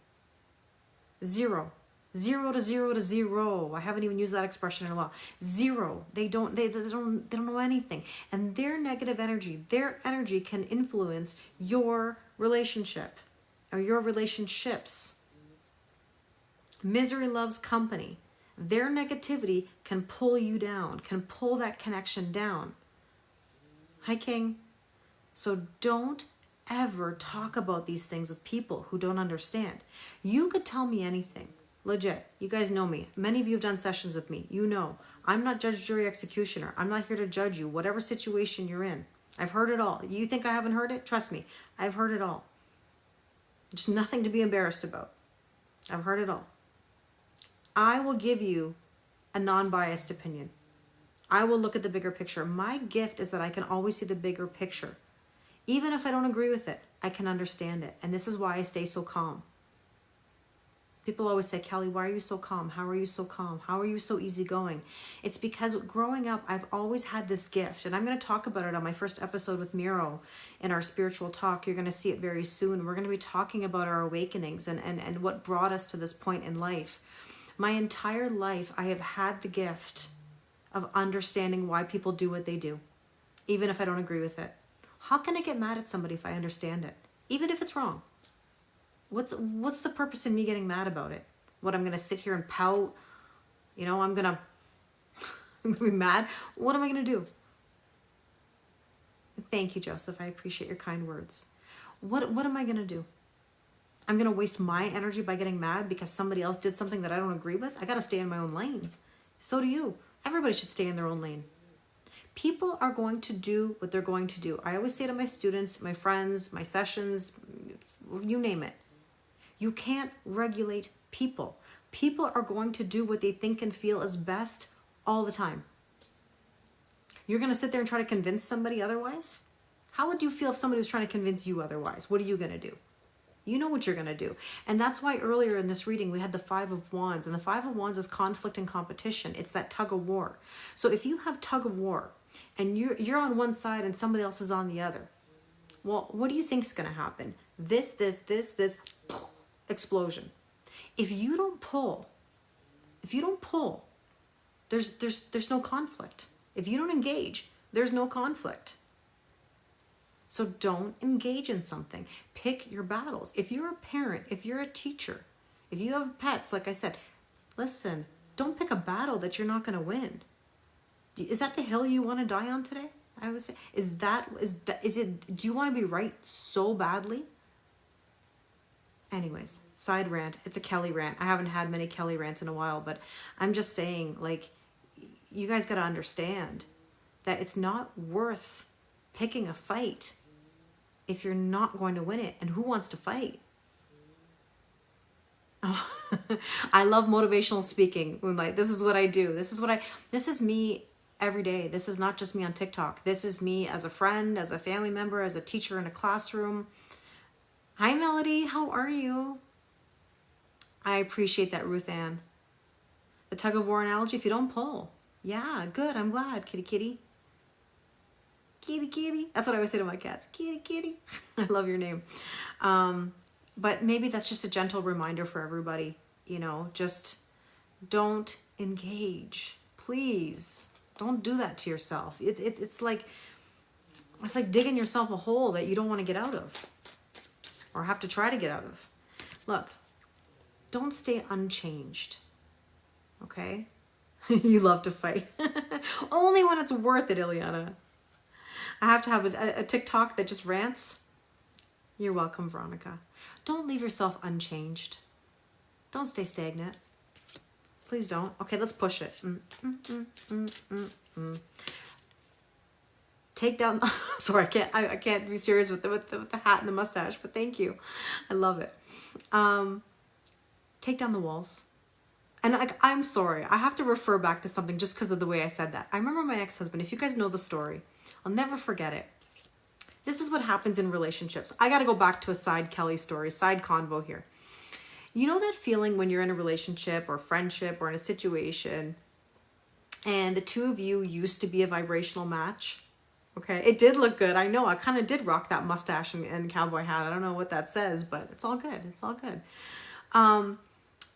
Zero. 0 to 0 to 0. I haven't even used that expression in a while. Zero. They don't know anything. And their negative energy, their energy can influence your relationship or your relationships. Misery loves company. Their negativity can pull you down, can pull that connection down. Hi, King. So don't ever talk about these things with people who don't understand. You could tell me anything. Legit. You guys know me. Many of you have done sessions with me. You know. I'm not judge, jury, executioner. I'm not here to judge you. Whatever situation you're in. I've heard it all. You think I haven't heard it? Trust me. I've heard it all. There's nothing to be embarrassed about. I've heard it all. I will give you a non-biased opinion. I will look at the bigger picture. My gift is that I can always see the bigger picture. Even if I don't agree with it, I can understand it. And this is why I stay so calm. People always say, Kelly, why are you so calm? How are you so calm? How are you so easygoing? It's because growing up, I've always had this gift. And I'm going to talk about it on my first episode with Miro in our spiritual talk. You're going to see it very soon. We're going to be talking about our awakenings and what brought us to this point in life. My entire life, I have had the gift of understanding why people do what they do, even if I don't agree with it. How can I get mad at somebody if I understand it? Even if it's wrong. What's the purpose in me getting mad about it? What, I'm going to sit here and pout? You know, I'm going to be mad? What am I going to do? Thank you, Joseph. I appreciate your kind words. What am I going to do? I'm going to waste my energy by getting mad because somebody else did something that I don't agree with? I got to stay in my own lane. So do you. Everybody should stay in their own lane. People are going to do what they're going to do. I always say to my students, my friends, my sessions, you name it. You can't regulate people. People are going to do what they think and feel is best all the time. You're going to sit there and try to convince somebody otherwise? How would you feel if somebody was trying to convince you otherwise? What are you going to do? You know what you're going to do. And that's why earlier in this reading, we had the Five of Wands. And the Five of Wands is conflict and competition. It's that tug of war. So if you have tug of war and you're on one side and somebody else is on the other, well, what do you think is going to happen? This, explosion. If you don't pull, there's no conflict. If you don't engage, there's no conflict. So don't engage in something. Pick your battles. If you're a parent, if you're a teacher, if you have pets, like I said, listen, don't pick a battle that you're not going to win. Is that the hill you want to die on today? I would say, do you want to be right so badly? Anyways, side rant. It's a Kelly rant. I haven't had many Kelly rants in a while, but I'm just saying, like, you guys got to understand that it's not worth picking a fight if you're not going to win it. And who wants to fight? Oh, I love motivational speaking. Like, this is what I do. This is me every day. This is not just me on TikTok. This is me as a friend, as a family member, as a teacher in a classroom. Hi, Melody. How are you? I appreciate that, Ruth Ann. The tug of war analogy, if you don't pull. Yeah, good. I'm glad. Kitty, kitty. Kitty, kitty. That's what I always say to my cats. Kitty, kitty. I love your name. But maybe that's just a gentle reminder for everybody. You know, just don't engage. Please. Don't do that to yourself. It's like digging yourself a hole that you don't want to get out of. Or have to try to get out of. Look, don't stay unchanged. Okay? You love to fight. Only when it's worth it, Ileana. I have to have a TikTok that just rants. You're welcome, Veronica. Don't leave yourself unchanged. Don't stay stagnant. Please don't. Okay, let's push it. Take down. Sorry, I can't be serious with the hat and the mustache, but thank you. I love it. Take down the walls. And I'm sorry, I have to refer back to something just because of the way I said that. I remember my ex-husband. If you guys know the story, I'll never forget it. This is what happens in relationships. I got to go back to a side Kelly story, side convo here. You know that feeling when you're in a relationship or friendship or in a situation and the two of you used to be a vibrational match? Okay, it did look good. I know, I kind of did rock that mustache and cowboy hat. I don't know what that says, but it's all good. It's all good.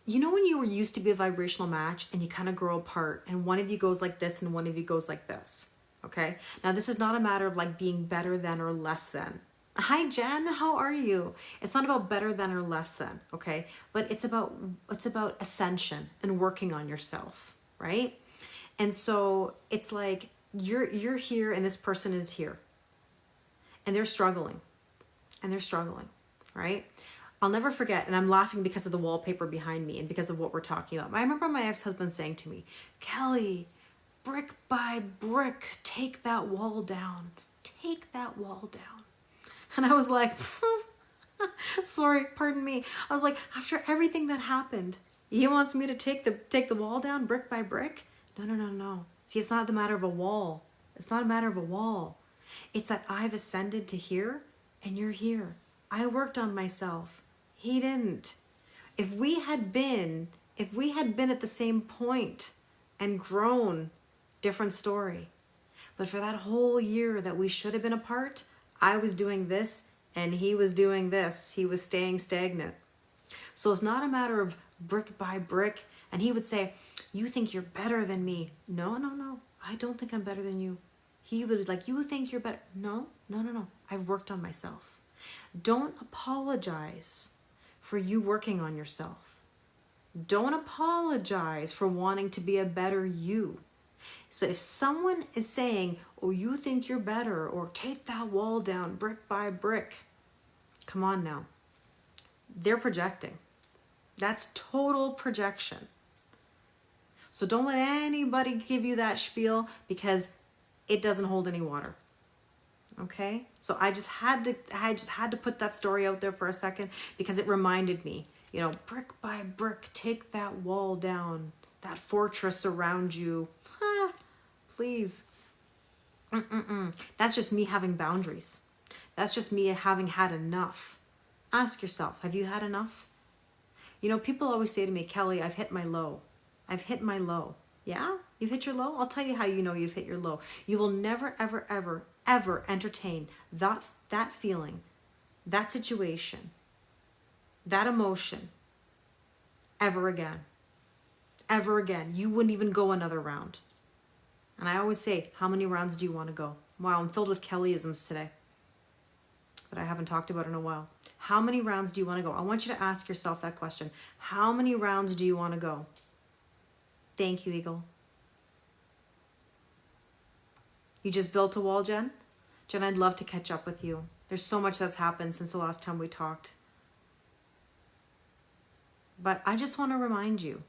You know when you were used to be a vibrational match and you kind of grow apart and one of you goes like this and one of you goes like this? Okay, now this is not a matter of like being better than or less than. Hi, Jen, how are you? It's not about better than or less than, okay? But it's about ascension and working on yourself, right? And so it's like you're here and this person is here. And they're struggling. Right? I'll never forget, and I'm laughing because of the wallpaper behind me and because of what we're talking about. I remember my ex-husband saying to me, Kelly, brick by brick, take that wall down. Take that wall down. And I was like, sorry, pardon me. I was like, after everything that happened, he wants me to take the wall down brick by brick? No. See, it's not the matter of a wall. It's not a matter of a wall. It's that I've ascended to here and you're here. I worked on myself. He didn't. If we had been at the same point and grown, different story. But for that whole year that we should have been apart, I was doing this and he was doing this. He was staying stagnant. So it's not a matter of brick by brick. And he would say, you think you're better than me. No. I don't think I'm better than you. He would be like, you think you're better. No. I've worked on myself. Don't apologize for you working on yourself. Don't apologize for wanting to be a better you. So if someone is saying, oh, you think you're better, or take that wall down brick by brick, come on now. They're projecting. That's total projection. So don't let anybody give you that spiel because it doesn't hold any water. Okay? So I just had to put that story out there for a second because it reminded me, brick by brick, take that wall down, that fortress around you. Please. That's just me having boundaries. That's just me having had enough. Ask yourself, have you had enough? You know, people always say to me, Kelly, I've hit my low. I've hit my low. Yeah? You've hit your low? I'll tell you how you know you've hit your low. You will never, ever, ever, ever entertain that feeling, that situation, that emotion ever again. Ever again. You wouldn't even go another round. And I always say, how many rounds do you want to go? Wow, I'm filled with Kellyisms today that I haven't talked about in a while. How many rounds do you want to go? I want you to ask yourself that question. How many rounds do you want to go? Thank you, Eagle. You just built a wall, Jen? Jen, I'd love to catch up with you. There's so much that's happened since the last time we talked. But I just want to remind you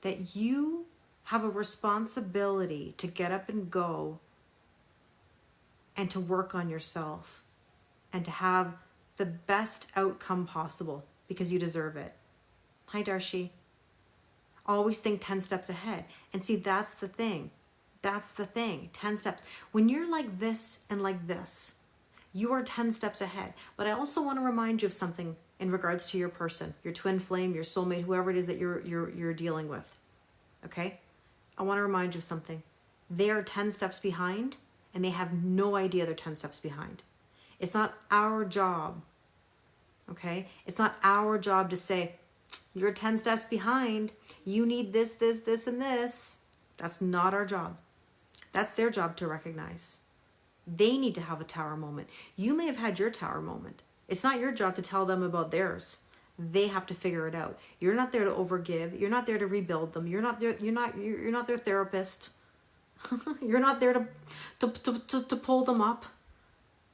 that you have a responsibility to get up and go and to work on yourself and to have the best outcome possible because you deserve it. Hi, Darshi. Always think 10 steps ahead. And see, that's the thing. That's the thing. 10 steps. When you're like this and like this, you are 10 steps ahead. But I also want to remind you of something in regards to your person, your twin flame, your soulmate, whoever it is that you're dealing with. Okay? I want to remind you of something. They are 10 steps behind and they have no idea they're 10 steps behind. It's not our job. Okay? It's not our job to say, you're 10 steps behind. You need this, this, this, and this. That's not our job. That's their job to recognize. They need to have a tower moment. You may have had your tower moment. It's not your job to tell them about theirs. They have to figure it out. You're not there to overgive. You're not there to rebuild them. You're not their therapist. You're not there to pull them up.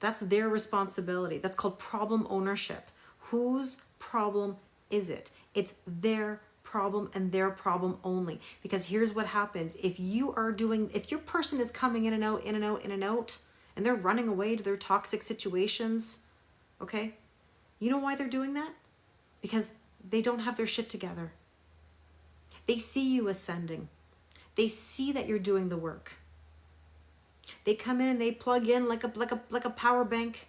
That's their responsibility. That's called problem ownership. Whose problem is it? It's their problem and their problem only. Because here's what happens. If your person is coming in and out, in and out, in and out, and they're running away to their toxic situations, okay? You know why they're doing that? Because they don't have their shit together. They see you ascending. They see that you're doing the work. They come in and they plug in like a power bank.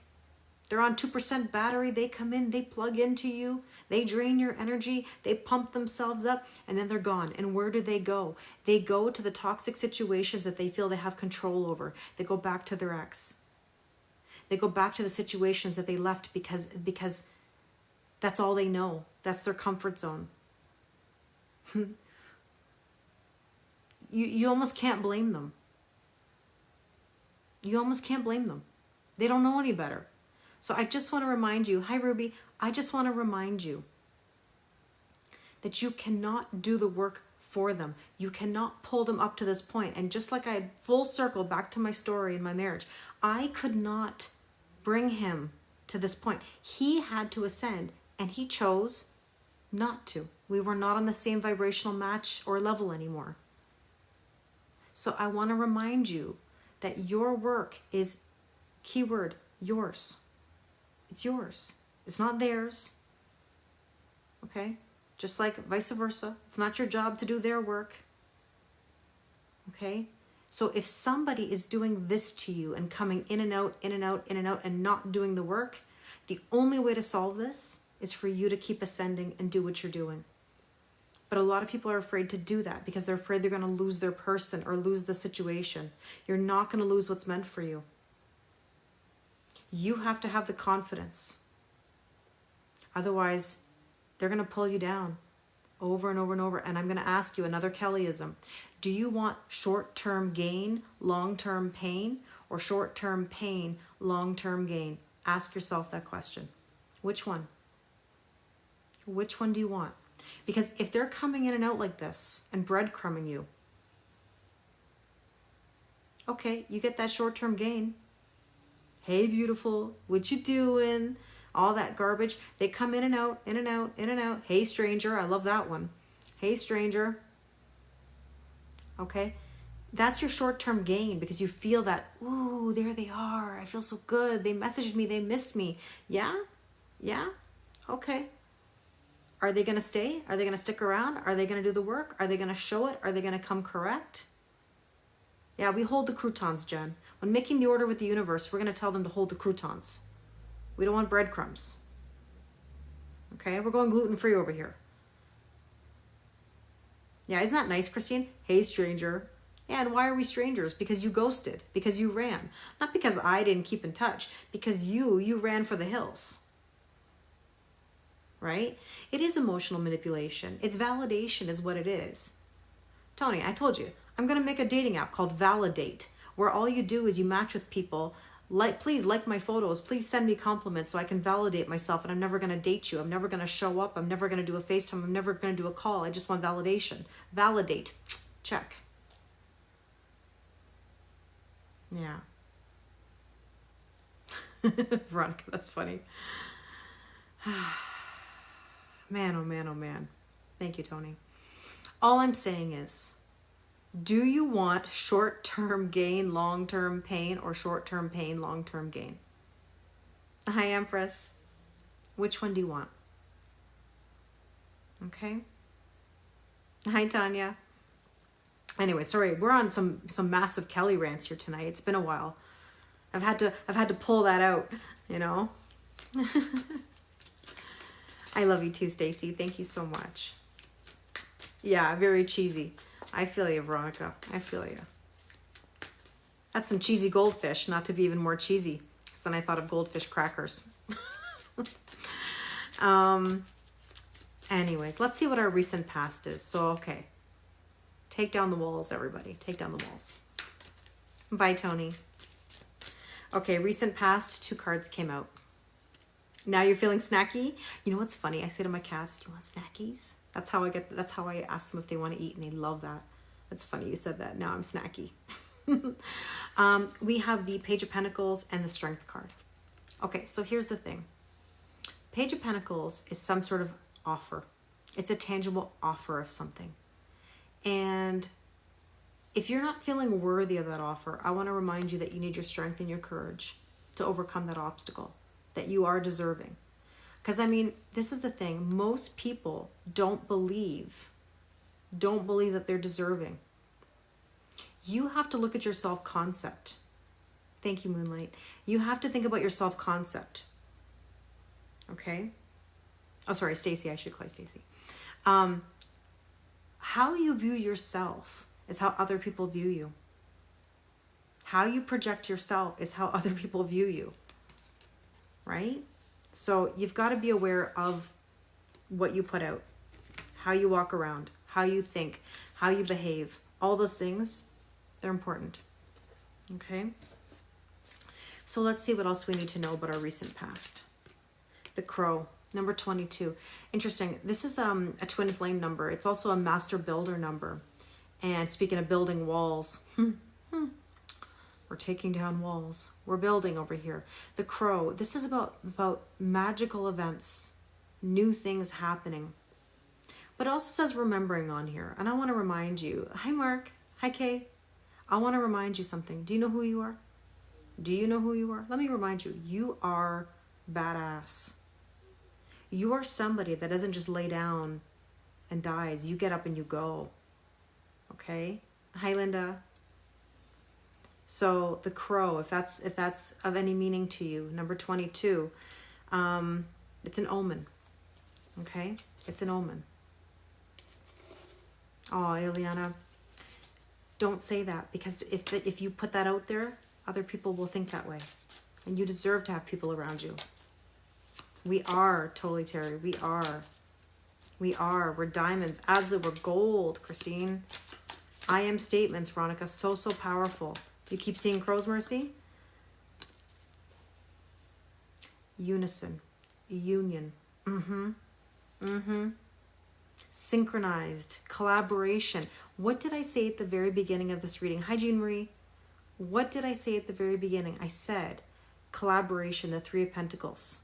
They're on 2% battery. They come in, they plug into you. They drain your energy. They pump themselves up and then they're gone. And where do they go? They go to the toxic situations that they feel they have control over. They go back to their ex. They go back to the situations that they left because that's all they know. That's their comfort zone. You almost can't blame them. You almost can't blame them. They don't know any better. So I just want to remind you, hi Ruby, I just want to remind you that you cannot do the work for them. You cannot pull them up to this point. And just like I full circle back to my story in my marriage, I could not bring him to this point. He had to ascend and he chose not to. We were not on the same vibrational match or level anymore. So I want to remind you that your work is, keyword, yours. It's yours. It's not theirs. Okay? Just like vice versa. It's not your job to do their work. Okay? So if somebody is doing this to you and coming in and out, in and out, in and out, and not doing the work, the only way to solve this is for you to keep ascending and do what you're doing. But a lot of people are afraid to do that because they're afraid they're going to lose their person or lose the situation. You're not going to lose what's meant for you. You have to have the confidence. Otherwise, they're going to pull you down over and over and over. And I'm going to ask you another Kellyism. Do you want short-term gain, long-term pain, or short-term pain, long-term gain? Ask yourself that question. Which one? Which one do you want? Because if they're coming in and out like this and breadcrumbing you, okay, you get that short-term gain. Hey, beautiful, what you doing? All that garbage. They come in and out, in and out, in and out. Hey, stranger, I love that one. Hey, stranger. Okay, that's your short-term gain because you feel that, ooh, there they are. I feel so good. They messaged me. They missed me. Yeah? Yeah? Okay. Are they going to stay? Are they going to stick around? Are they going to do the work? Are they going to show it? Are they going to come correct? Yeah, we hold the croutons, Jen. When making the order with the universe, we're going to tell them to hold the croutons. We don't want breadcrumbs. Okay, we're going gluten-free over here. Yeah, isn't that nice, Christine? Hey, stranger. Yeah, and why are we strangers? Because you ghosted, because you ran. Not because I didn't keep in touch, because you ran for the hills. Right? It is emotional manipulation. It's validation is what it is. Tony, I told you, I'm going to make a dating app called Validate, where all you do is you match with people. Please like my photos. Please send me compliments so I can validate myself. And I'm never going to date you. I'm never going to show up. I'm never going to do a FaceTime. I'm never going to do a call. I just want validation. Validate. Check. Yeah. Veronica, that's funny. Man, oh man, oh man. Thank you, Tony. All I'm saying is, do you want short-term gain, long-term pain, or short-term pain, long-term gain? Hi, Empress. Which one do you want? Okay. Hi, Tanya. Anyway, sorry, we're on some massive Kelly rants here tonight. It's been a while. I've had to pull that out, you know. I love you too, Stacy. Thank you so much. Yeah, very cheesy. I feel you, Veronica. I feel you. That's some cheesy goldfish, not to be even more cheesy. Because then I thought of goldfish crackers. Anyways, let's see what our recent past is. So, okay. Take down the walls, everybody. Take down the walls. Bye, Tony. Okay, recent past, 2 cards came out. Now you're feeling snacky? You know what's funny? I say to my cats, do you want snackies? That's how I ask them if they want to eat, and they love that. That's funny you said that. Now I'm snacky. We have the Page of Pentacles and the Strength card. Okay, so here's the thing. Page of Pentacles is some sort of offer. It's a tangible offer of something. And if you're not feeling worthy of that offer, I want to remind you that you need your strength and your courage to overcome that obstacle, that you are deserving. Because, I mean, this is the thing. Most people don't believe that they're deserving. You have to look at your self-concept. Thank you, Moonlight. You have to think about your self-concept. Okay? Oh, sorry, Stacy. I should call you Stacy. How you view yourself is how other people view you. How you project yourself is how other people view you. Right? So you've got to be aware of what you put out, how you walk around, how you think, how you behave. All those things, they're important. Okay? So let's see what else we need to know about our recent past. The Crow, number 22. Interesting. This is a twin flame number. It's also a master builder number. And speaking of building walls, we're taking down walls. We're building over here. The Crow, this is about magical events, new things happening. But it also says remembering on here. And I want to remind you, hi Mark, hi Kay. I want to remind you something. Do you know who you are? Do you know who you are? Let me remind you, you are badass. You are somebody that doesn't just lay down and dies. You get up and you go. Okay? Hi Linda. So the Crow, if that's of any meaning to you, number 22, it's an omen. Okay? It's an omen. Oh, Ileana, don't say that, because if you put that out there, other people will think that way. And you deserve to have people around you. We are, totally, Terry. We are. We're diamonds. Absolutely. We're gold, Christine. I am statements, Veronica. So powerful. You keep seeing crows, Mercy? Unison. Union. Synchronized. Collaboration. What did I say at the very beginning of this reading? Hi, Jean Marie. What did I say at the very beginning? I said collaboration, the 3 of Pentacles.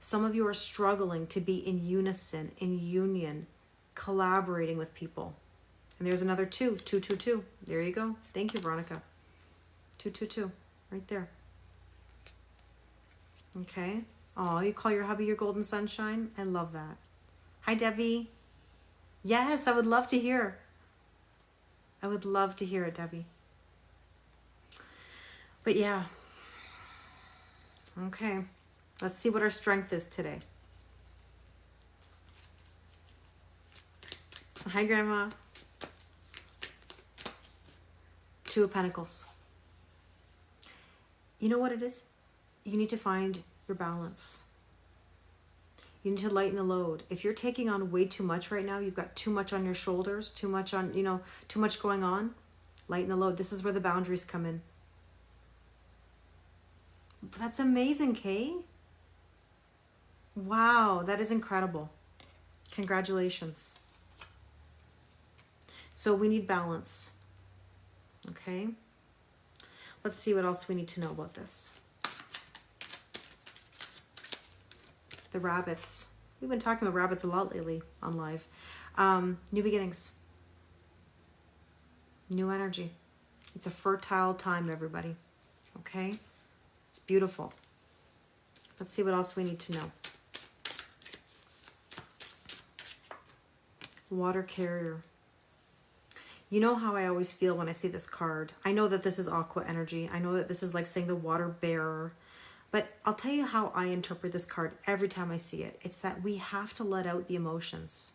Some of you are struggling to be in unison, in union, collaborating with people. And there's another 2. There you go. Thank you, Veronica. 2. Right there. Okay. Oh, you call your hubby your golden sunshine? I love that. Hi, Debbie. Yes, I would love to hear. I would love to hear it, Debbie. But yeah. Okay. Let's see what our strength is today. Hi, Grandma. Two of Pentacles. You know what it is? You need to find your balance. You need to lighten the load. If you're taking on way too much right now, you've got too much on your shoulders, too much on, too much going on, lighten the load. This is where the boundaries come in. That's amazing, Kay. Wow, that is incredible. Congratulations. So we need balance. Okay. Let's see what else we need to know about this. The rabbits. We've been talking about rabbits a lot lately on live. New beginnings. New energy. It's a fertile time, everybody. Okay? It's beautiful. Let's see what else we need to know. Water carrier. You know how I always feel when I see this card. I know that this is aqua energy. I know that this is like saying the water bearer. But I'll tell you how I interpret this card every time I see it. It's that we have to let out the emotions.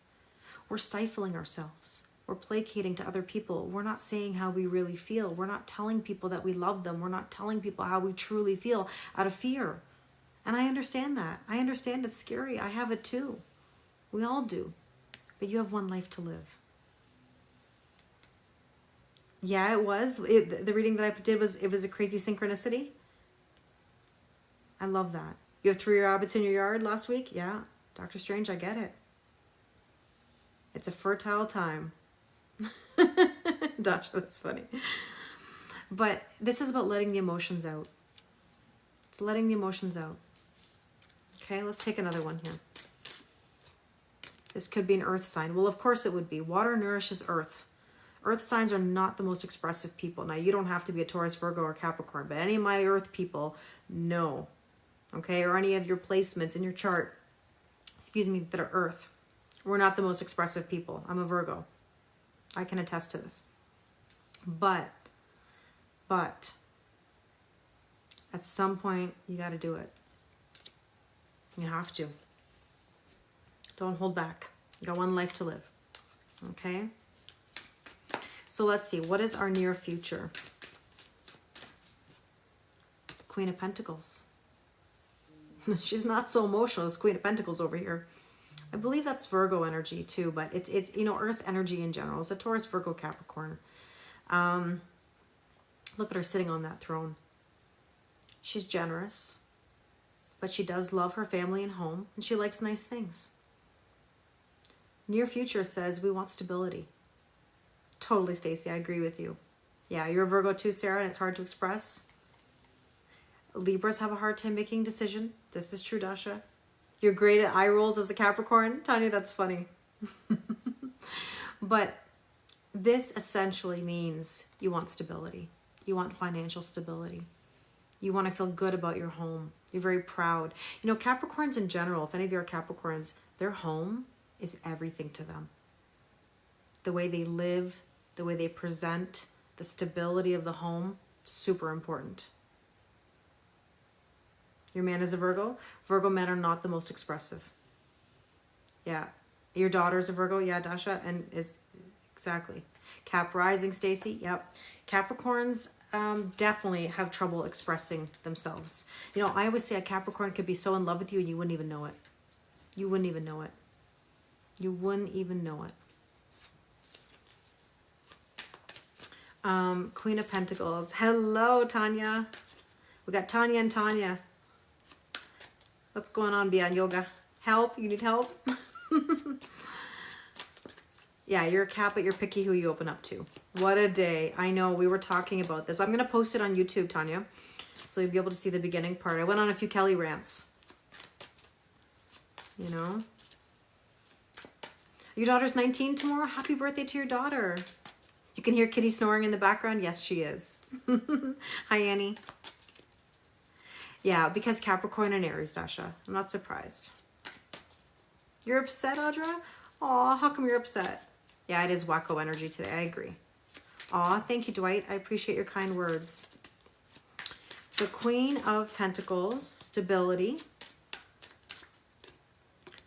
We're stifling ourselves. We're placating to other people. We're not saying how we really feel. We're not telling people that we love them. We're not telling people how we truly feel out of fear. And I understand that. I understand it's scary. I have it too. We all do. But you have one life to live. Yeah, it was. The reading that I did was, it was a crazy synchronicity. I love that. You have 3 rabbits in your yard last week? Yeah. Dr. Strange, I get it. It's a fertile time. Dasha, that's funny. But this is about letting the emotions out. It's letting the emotions out. Okay, let's take another one here. This could be an earth sign. Well, of course it would be. Water nourishes earth. Earth signs are not the most expressive people. Now, you don't have to be a Taurus, Virgo, or Capricorn, but any of my earth people, no. Okay, or any of your placements in your chart, that are earth. We're not the most expressive people. I'm a Virgo. I can attest to this. But, at some point, you got to do it. You have to. Don't hold back. You got one life to live. Okay? So let's see. What is our near future? Queen of Pentacles. She's not so emotional as Queen of Pentacles over here. I believe that's Virgo energy too, but it's earth energy in general. It's a Taurus, Virgo, Capricorn. Look at her sitting on that throne. She's generous, but she does love her family and home, and she likes nice things. Near future says we want stability. Totally, Stacey. I agree with you. Yeah, you're a Virgo too, Sarah, and it's hard to express. Libras have a hard time making decision. This is true, Dasha. You're great at eye rolls as a Capricorn. Tanya, that's funny. But this essentially means you want stability. You want financial stability. You want to feel good about your home. You're very proud. Capricorns in general, if any of you are Capricorns, their home is everything to them. The way they live, the way they present, the stability of the home, super important. Your man is a Virgo. Virgo men are not the most expressive. Yeah. Your daughter's a Virgo. Yeah, Dasha. And is exactly. Cap rising, Stacy. Yep. Capricorns definitely have trouble expressing themselves. I always say a Capricorn could be so in love with you and you wouldn't even know it. You wouldn't even know it. You wouldn't even know it. Queen of Pentacles. Hello, Tanya. We got Tanya and Tanya. What's going on, Beyond Yoga? Help? You need help? Yeah, you're a Cap, but you're picky who you open up to. What a day. I know, we were talking about this. I'm going to post it on YouTube, Tanya, so you'll be able to see the beginning part. I went on a few Kelly rants. Your daughter's 19 tomorrow? Happy birthday to your daughter. You can hear Kitty snoring in the background? Yes, she is. Hi, Annie. Yeah, because Capricorn and Aries, Dasha. I'm not surprised. You're upset, Audra? Aw, how come you're upset? Yeah, it is wacko energy today. I agree. Aw, thank you, Dwight. I appreciate your kind words. So Queen of Pentacles, stability.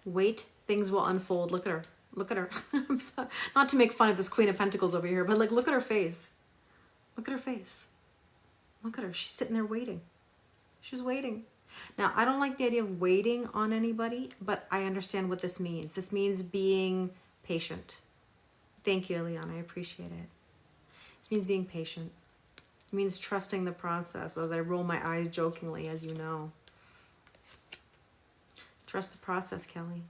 Wait, things will unfold. Look at her. Look at her. Not to make fun of this Queen of Pentacles over here, but like, look at her face. Look at her face. Look at her. She's sitting there waiting. She's waiting. Now, I don't like the idea of waiting on anybody, but I understand what this means. This means being patient. Thank you, Eliana. I appreciate it. This means being patient. It means trusting the process, as I roll my eyes jokingly, as you know. Trust the process, Kelly.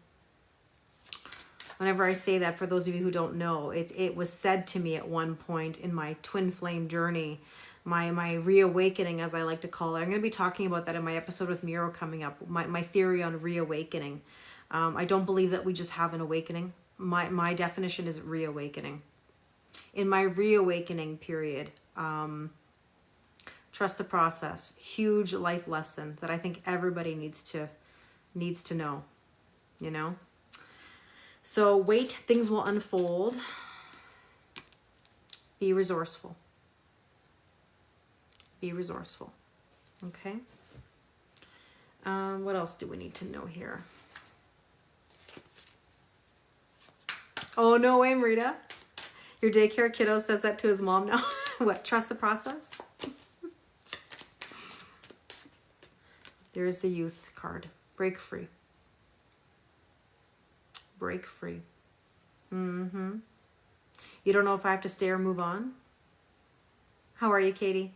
Whenever I say that, for those of you who don't know, it was said to me at one point in my twin flame journey, my reawakening, as I like to call it. I'm going to be talking about that in my episode with Miro coming up, my theory on reawakening. I don't believe that we just have an awakening. My definition is reawakening. In my reawakening period, trust the process. Huge life lesson that I think everybody needs to know, you know? So wait, things will unfold. Be resourceful. Be resourceful. Okay. What else do we need to know here? Oh, no way, Marita. Your daycare kiddo says that to his mom now. What? Trust the process? There's the youth card. Break free. Break free. You don't know if I have to stay or move on? How are you, Katie?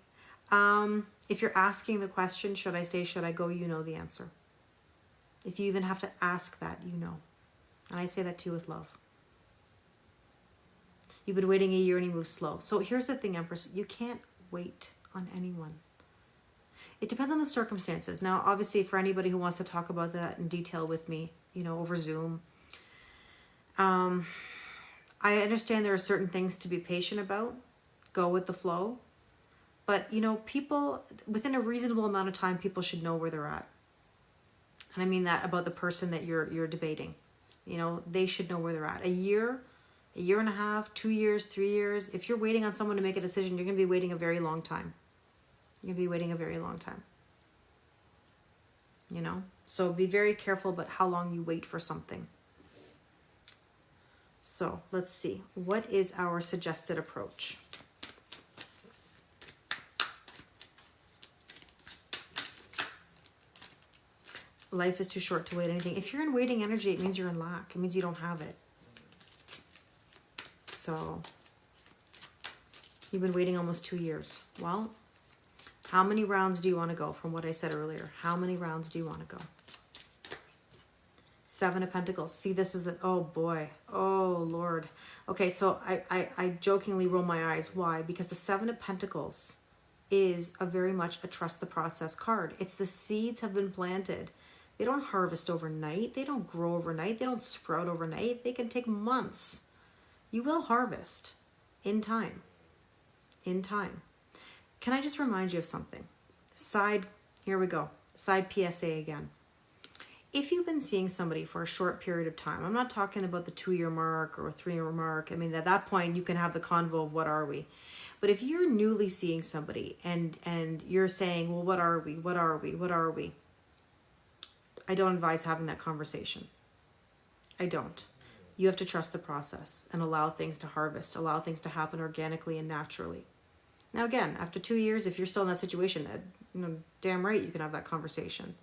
If you're asking the question, should I stay, should I go, you know the answer. If you even have to ask that, you know. And I say that to you with love. You've been waiting a year and you move slow. So here's the thing, Empress. You can't wait on anyone. It depends on the circumstances. Now, obviously, for anybody who wants to talk about that in detail with me, you know, over Zoom, I understand there are certain things to be patient about. Go with the flow. But, you know, people, within a reasonable amount of time, people should know where they're at. And I mean that about the person that you're debating. You know, they should know where they're at. A year and a half, 2 years, 3 years. If you're waiting on someone to make a decision, you're going to be waiting a very long time. You're going to be waiting a very long time. You know? So be very careful about how long you wait for something. So let's see. What is our suggested approach? Life is too short to wait anything. If you're in waiting energy, it means you're in lack. It means you don't have it. So you've been waiting almost 2 years. Well, how many rounds do you want to go from what I said earlier? How many rounds do you want to go? 7 of Pentacles. See, this is the, oh boy. Oh, Lord. Okay, so I jokingly roll my eyes. Why? Because the 7 of Pentacles is a very much a trust the process card. It's the seeds have been planted. They don't harvest overnight. They don't grow overnight. They don't sprout overnight. They can take months. You will harvest in time. In time. Can I just remind you of something? Here we go. Side PSA again. If you've been seeing somebody for a short period of time, I'm not talking about the 2-year mark or a 3-year mark. I mean, at that point, you can have the convo of what are we? But if you're newly seeing somebody and you're saying, well, what are we? What are we? What are we? I don't advise having that conversation. I don't. You have to trust the process and allow things to harvest, allow things to happen organically and naturally. Now, again, after 2 years, if you're still in that situation, you know, damn right you can have that conversation.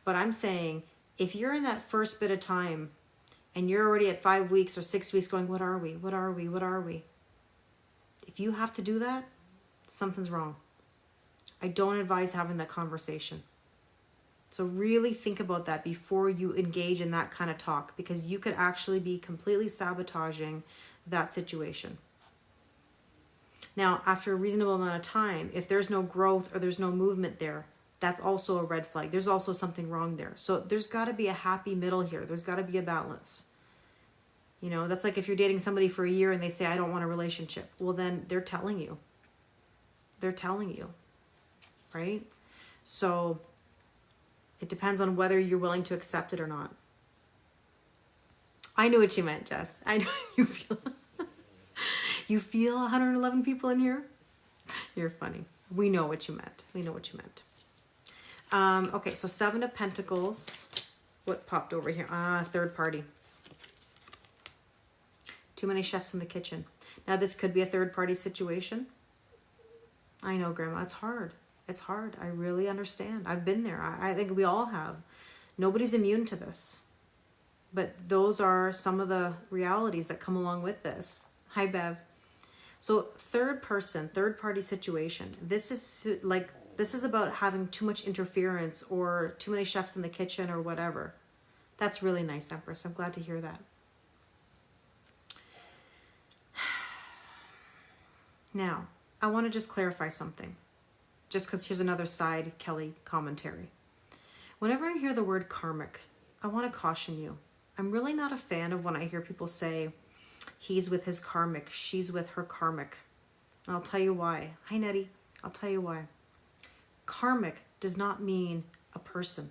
But I'm saying, if you're in that first bit of time and you're already at 5 weeks or 6 weeks going, what are we? What are we? What are we? If you have to do that, something's wrong. I don't advise having that conversation. So really think about that before you engage in that kind of talk, because you could actually be completely sabotaging that situation. Now, after a reasonable amount of time, if there's no growth or there's no movement there, that's also a red flag. There's also something wrong there. So there's got to be a happy middle here. There's got to be a balance. You know, that's like if you're dating somebody for a year and they say, I don't want a relationship. Well, then they're telling you. They're telling you, right? So it depends on whether you're willing to accept it or not. I knew what you meant, Jess. I know you feel. You feel 111 people in here? You're funny. We know what you meant. We know what you meant. Okay, so 7 of Pentacles. What popped over here? Third party. Too many chefs in the kitchen. Now, this could be a third-party situation. I know, Grandma, it's hard. It's hard. I really understand. I've been there. I think we all have. Nobody's immune to this. But those are some of the realities that come along with this. Hi, Bev. So third-party situation. This is about having too much interference or too many chefs in the kitchen or whatever. That's really nice, Empress. I'm glad to hear that. Now, I want to just clarify something. Just because here's another side Kelly commentary. Whenever I hear the word karmic, I want to caution you. I'm really not a fan of when I hear people say, he's with his karmic, she's with her karmic. And I'll tell you why. Hi, Nettie. I'll tell you why. Karmic does not mean a person.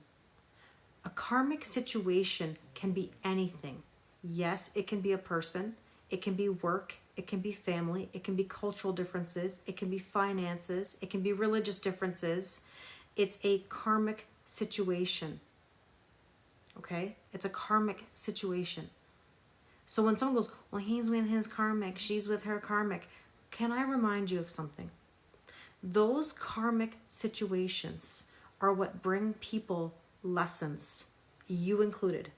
A karmic situation can be anything. Yes, it can be a person. It can be work. It can be family. It can be cultural differences. It can be finances. It can be religious differences. It's a karmic situation. Okay? It's a karmic situation. So when someone goes, well, he's with his karmic, she's with her karmic, can I remind you of something? Those karmic situations are what bring people lessons, you included.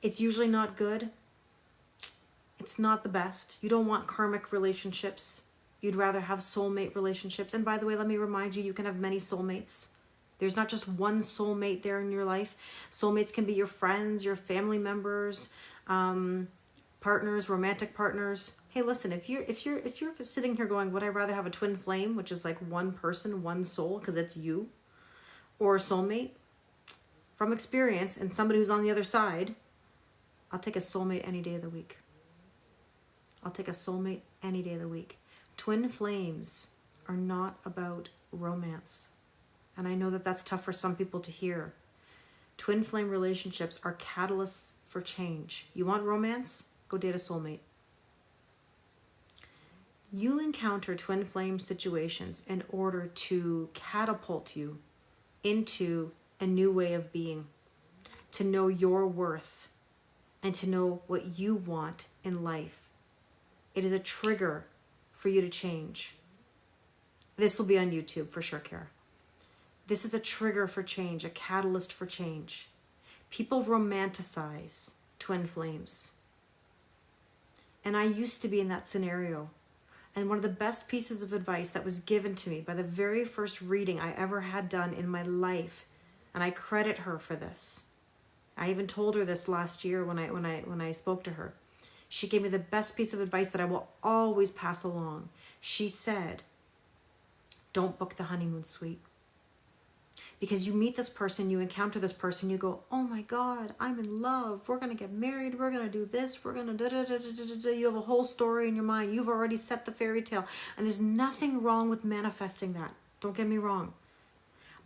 It's usually not good. It's not the best. You don't want karmic relationships. You'd rather have soulmate relationships. And by the way, let me remind you, you can have many soulmates. There's not just one soulmate there in your life. Soulmates can be your friends, your family members, partners, romantic partners. Hey, listen, if you're sitting here going, would I rather have a twin flame, which is like one person, one soul, because it's you, or a soulmate? From experience and somebody who's on the other side, I'll take a soulmate any day of the week. I'll take a soulmate any day of the week. Twin flames are not about romance. And I know that that's tough for some people to hear. Twin flame relationships are catalysts for change. You want romance? Go date a soulmate. You encounter twin flame situations in order to catapult you into a new way of being, to know your worth, and to know what you want in life. It is a trigger for you to change. This will be on YouTube for sure, Kara. This is a trigger for change, a catalyst for change. People romanticize twin flames. And I used to be in that scenario. And one of the best pieces of advice that was given to me by the very first reading I ever had done in my life, and I credit her for this. I even told her this last year when I spoke to her. She gave me the best piece of advice that I will always pass along. She said, don't book the honeymoon suite. Because you meet this person, you encounter this person, you go, oh my God, I'm in love. We're going to get married. We're going to do this. We're going to da-da-da-da-da-da. You have a whole story in your mind. You've already set the fairy tale. And there's nothing wrong with manifesting that. Don't get me wrong.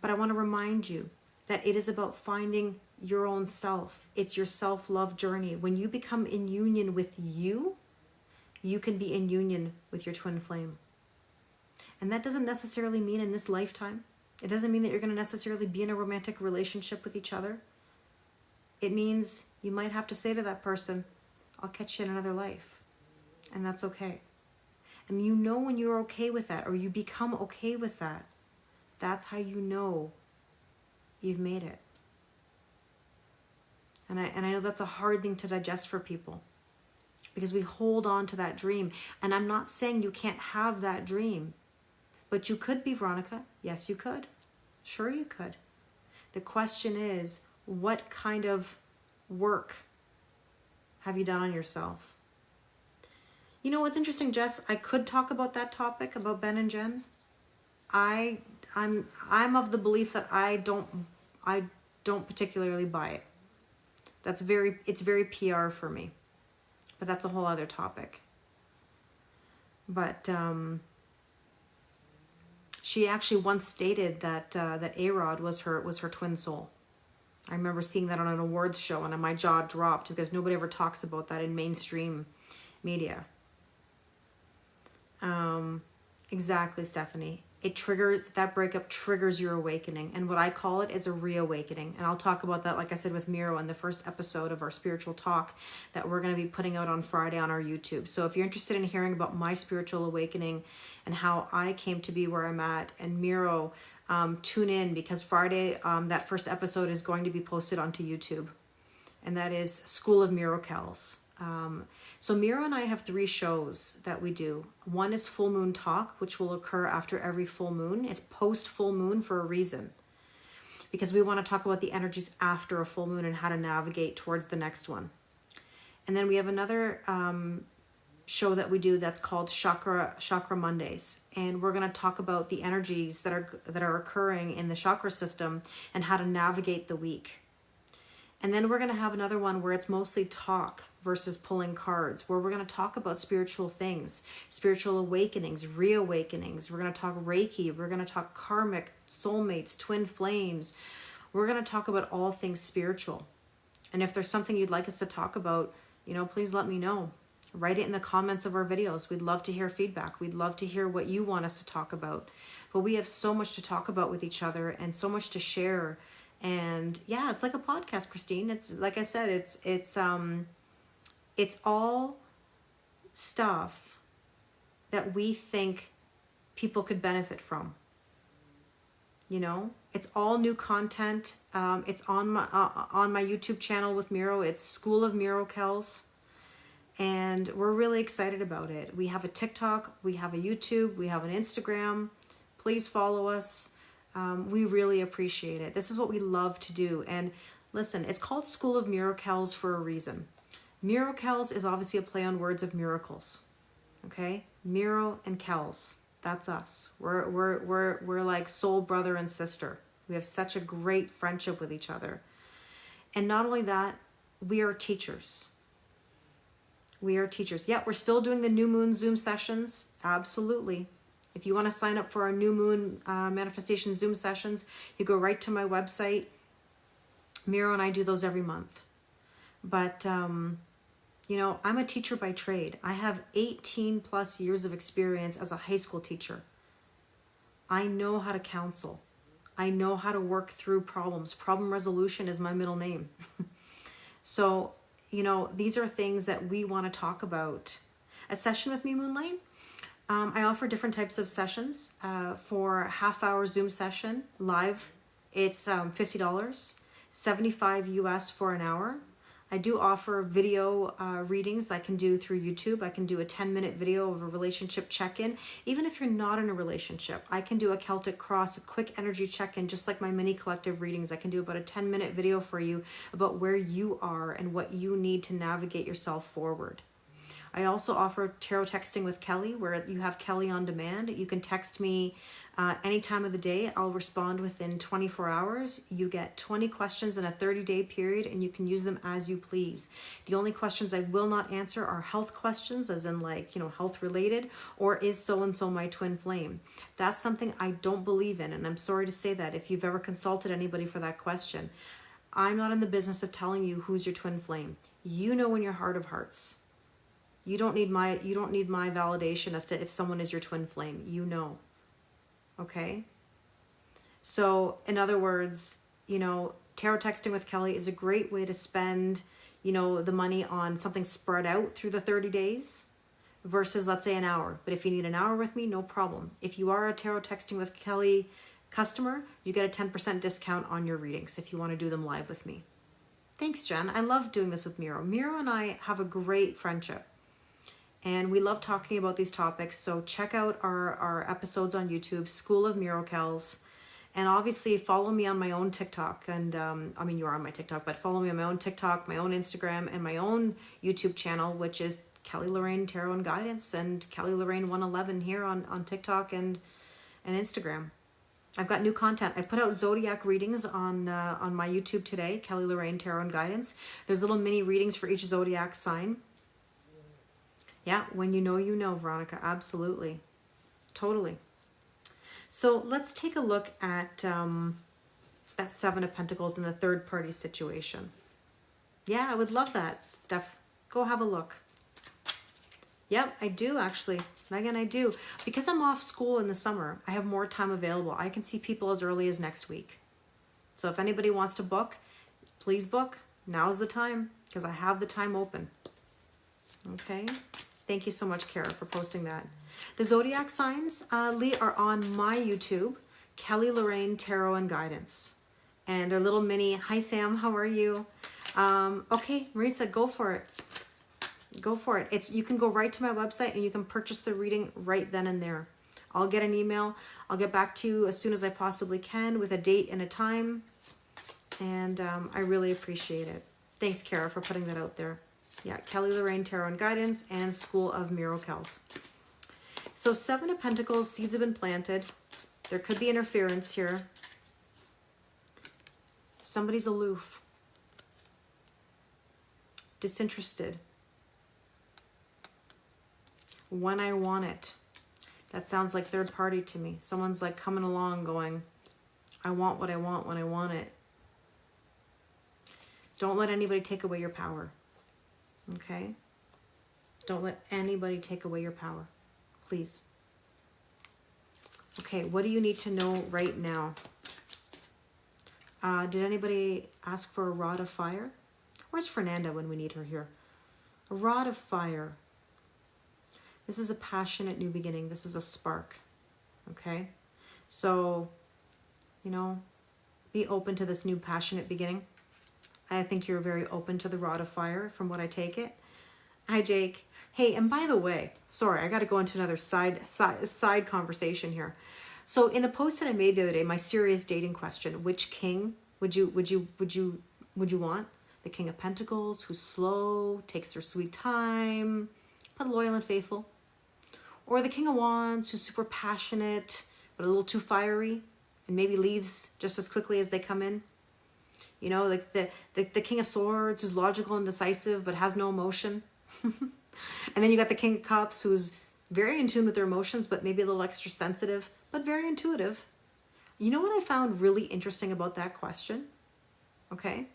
But I want to remind you that it is about finding your own self. It's your self-love journey. When you become in union with you, you can be in union with your twin flame. And that doesn't necessarily mean in this lifetime. It doesn't mean that you're going to necessarily be in a romantic relationship with each other. It means you might have to say to that person, I'll catch you in another life. And that's okay. And you know when you're okay with that, or you become okay with that, that's how you know you've made it. And I know that's a hard thing to digest for people, because we hold on to that dream. And I'm not saying you can't have that dream. But you could be, Veronica. Yes, you could. Sure, you could. The question is, what kind of work have you done on yourself? You know what's interesting, Jess? I could talk about that topic, about Ben and Jen. I'm of the belief that I don't particularly buy it. It's very PR for me. But that's a whole other topic. But she actually once stated that A-Rod was her twin soul. I remember seeing that on an awards show, and my jaw dropped because nobody ever talks about that in mainstream media. Exactly, Stephanie. it triggers, that breakup triggers your awakening. And what I call it is a reawakening. And I'll talk about that, like I said, with Miro in the first episode of our spiritual talk that we're going to be putting out on Friday on our YouTube. So if you're interested in hearing about my spiritual awakening and how I came to be where I'm at, and Miro, tune in, because Friday, that first episode is going to be posted onto YouTube. And that is School of Miracles. So Miro and I have 3 shows that we do. One is Full Moon Talk, which will occur after every full moon. It's post full moon for a reason, because we want to talk about the energies after a full moon and how to navigate towards the next one. And then we have another show that we do that's called Chakra Mondays, and we're going to talk about the energies that are occurring in the chakra system and how to navigate the week. And then we're going to have another one where it's mostly talk versus pulling cards, where we're going to talk about spiritual things, spiritual awakenings, reawakenings. We're going to talk Reiki. We're going to talk karmic, soulmates, twin flames. We're going to talk about all things spiritual. And if there's something you'd like us to talk about, please let me know. Write it in the comments of our videos. We'd love to hear feedback. We'd love to hear what you want us to talk about. But we have so much to talk about with each other and so much to share. And yeah, it's like a podcast, Christine. It's like I said, it's all stuff that we think people could benefit from. It's all new content. It's on my YouTube channel with Miro. It's School of Miracles, and we're really excited about it. We have a TikTok, we have a YouTube, we have an Instagram. Please follow us. We really appreciate it. This is what we love to do. And listen, it's called School of Miracles for a reason. Miracles is obviously a play on words of miracles. Okay? Miro and Kells. That's us. We're like soul brother and sister. We have such a great friendship with each other. And not only that, we are teachers. We are teachers. Yeah, we're still doing the new moon Zoom sessions. Absolutely. If you want to sign up for our new moon manifestation Zoom sessions, you go right to my website. Miro and I do those every month. But, I'm a teacher by trade. I have 18 plus years of experience as a high school teacher. I know how to counsel. I know how to work through problems. Problem resolution is my middle name. So, these are things that we want to talk about. A session with me, Moonlight. I offer different types of sessions. For half-hour Zoom session live, it's $50, $75 US for an hour. I do offer video readings I can do through YouTube. I can do a 10-minute video of a relationship check-in. Even if you're not in a relationship, I can do a Celtic Cross, a quick energy check-in, just like my mini collective readings. I can do about a 10-minute video for you about where you are and what you need to navigate yourself forward. I also offer tarot texting with Kelly, where you have Kelly on demand. You can text me any time of the day. I'll respond within 24 hours. You get 20 questions in a 30-day period, and you can use them as you please. The only questions I will not answer are health questions, as in health related, or is so-and-so my twin flame? That's something I don't believe in, and I'm sorry to say that if you've ever consulted anybody for that question. I'm not in the business of telling you who's your twin flame. You know in your heart of hearts. You don't need my validation as to if someone is your twin flame. Okay? So, in other words, tarot texting with Kelly is a great way to spend, the money on something spread out through the 30 days versus, let's say, an hour. But if you need an hour with me, no problem. If you are a tarot texting with Kelly customer, you get a 10% discount on your readings if you want to do them live with me. Thanks, Jen. I love doing this with Miro. Miro and I have a great friendship. And we love talking about these topics. So check out our episodes on YouTube, School of Miracles. And obviously follow me on my own TikTok. And you are on my TikTok, but follow me on my own TikTok, my own Instagram, and my own YouTube channel, which is Kelly Lorraine Tarot and Guidance, and Kelly Lorraine 111 here on TikTok and Instagram. I've got new content. I put out zodiac readings on my YouTube today, Kelly Lorraine Tarot and Guidance. There's little mini readings for each zodiac sign. Yeah, when you know, Veronica. Absolutely. Totally. So let's take a look at that Seven of Pentacles in the third party situation. Yeah, I would love that, Steph. Go have a look. Yep, I do actually. Megan, I do. Because I'm off school in the summer, I have more time available. I can see people as early as next week. So if anybody wants to book, please book. Now's the time because I have the time open. Okay. Thank you so much, Kara, for posting that. The zodiac signs, Lee, are on my YouTube, Kelly Lorraine Tarot and Guidance. And they're little mini, hi Sam, how are you? Okay, Maritza, go for it. Go for it. You can go right to my website and you can purchase the reading right then and there. I'll get an email. I'll get back to you as soon as I possibly can with a date and a time. And I really appreciate it. Thanks, Kara, for putting that out there. Yeah, Kelly Lorraine Tarot and Guidance and School of Miracles. So 7 of Pentacles, seeds have been planted. There could be interference here. Somebody's aloof. Disinterested. When I want it. That sounds like third party to me. Someone's like coming along going, I want what I want when I want it. Don't let anybody take away your power. Okay? Don't let anybody take away your power. Please. Okay, what do you need to know right now? Did anybody ask for a rod of fire? Where's Fernanda when we need her here? A rod of fire. This is a passionate new beginning. This is a spark. Okay? So, you know, be open to this new passionate beginning. I think you're very open to the rod of fire from what I take it. Hi, Jake. Hey, and by the way, sorry, I got to go into another side conversation here. So in the post that I made the other day, my serious dating question, which king would you want? The King of Pentacles, who's slow, takes their sweet time, but loyal and faithful? Or the King of Wands, who's super passionate, but a little too fiery, and maybe leaves just as quickly as they come in? You know, like the King of Swords, who's logical and decisive, but has no emotion. And then you got the King of Cups, who's very in tune with their emotions, but maybe a little extra sensitive, but very intuitive. You know what I found really interesting about that question? Okay?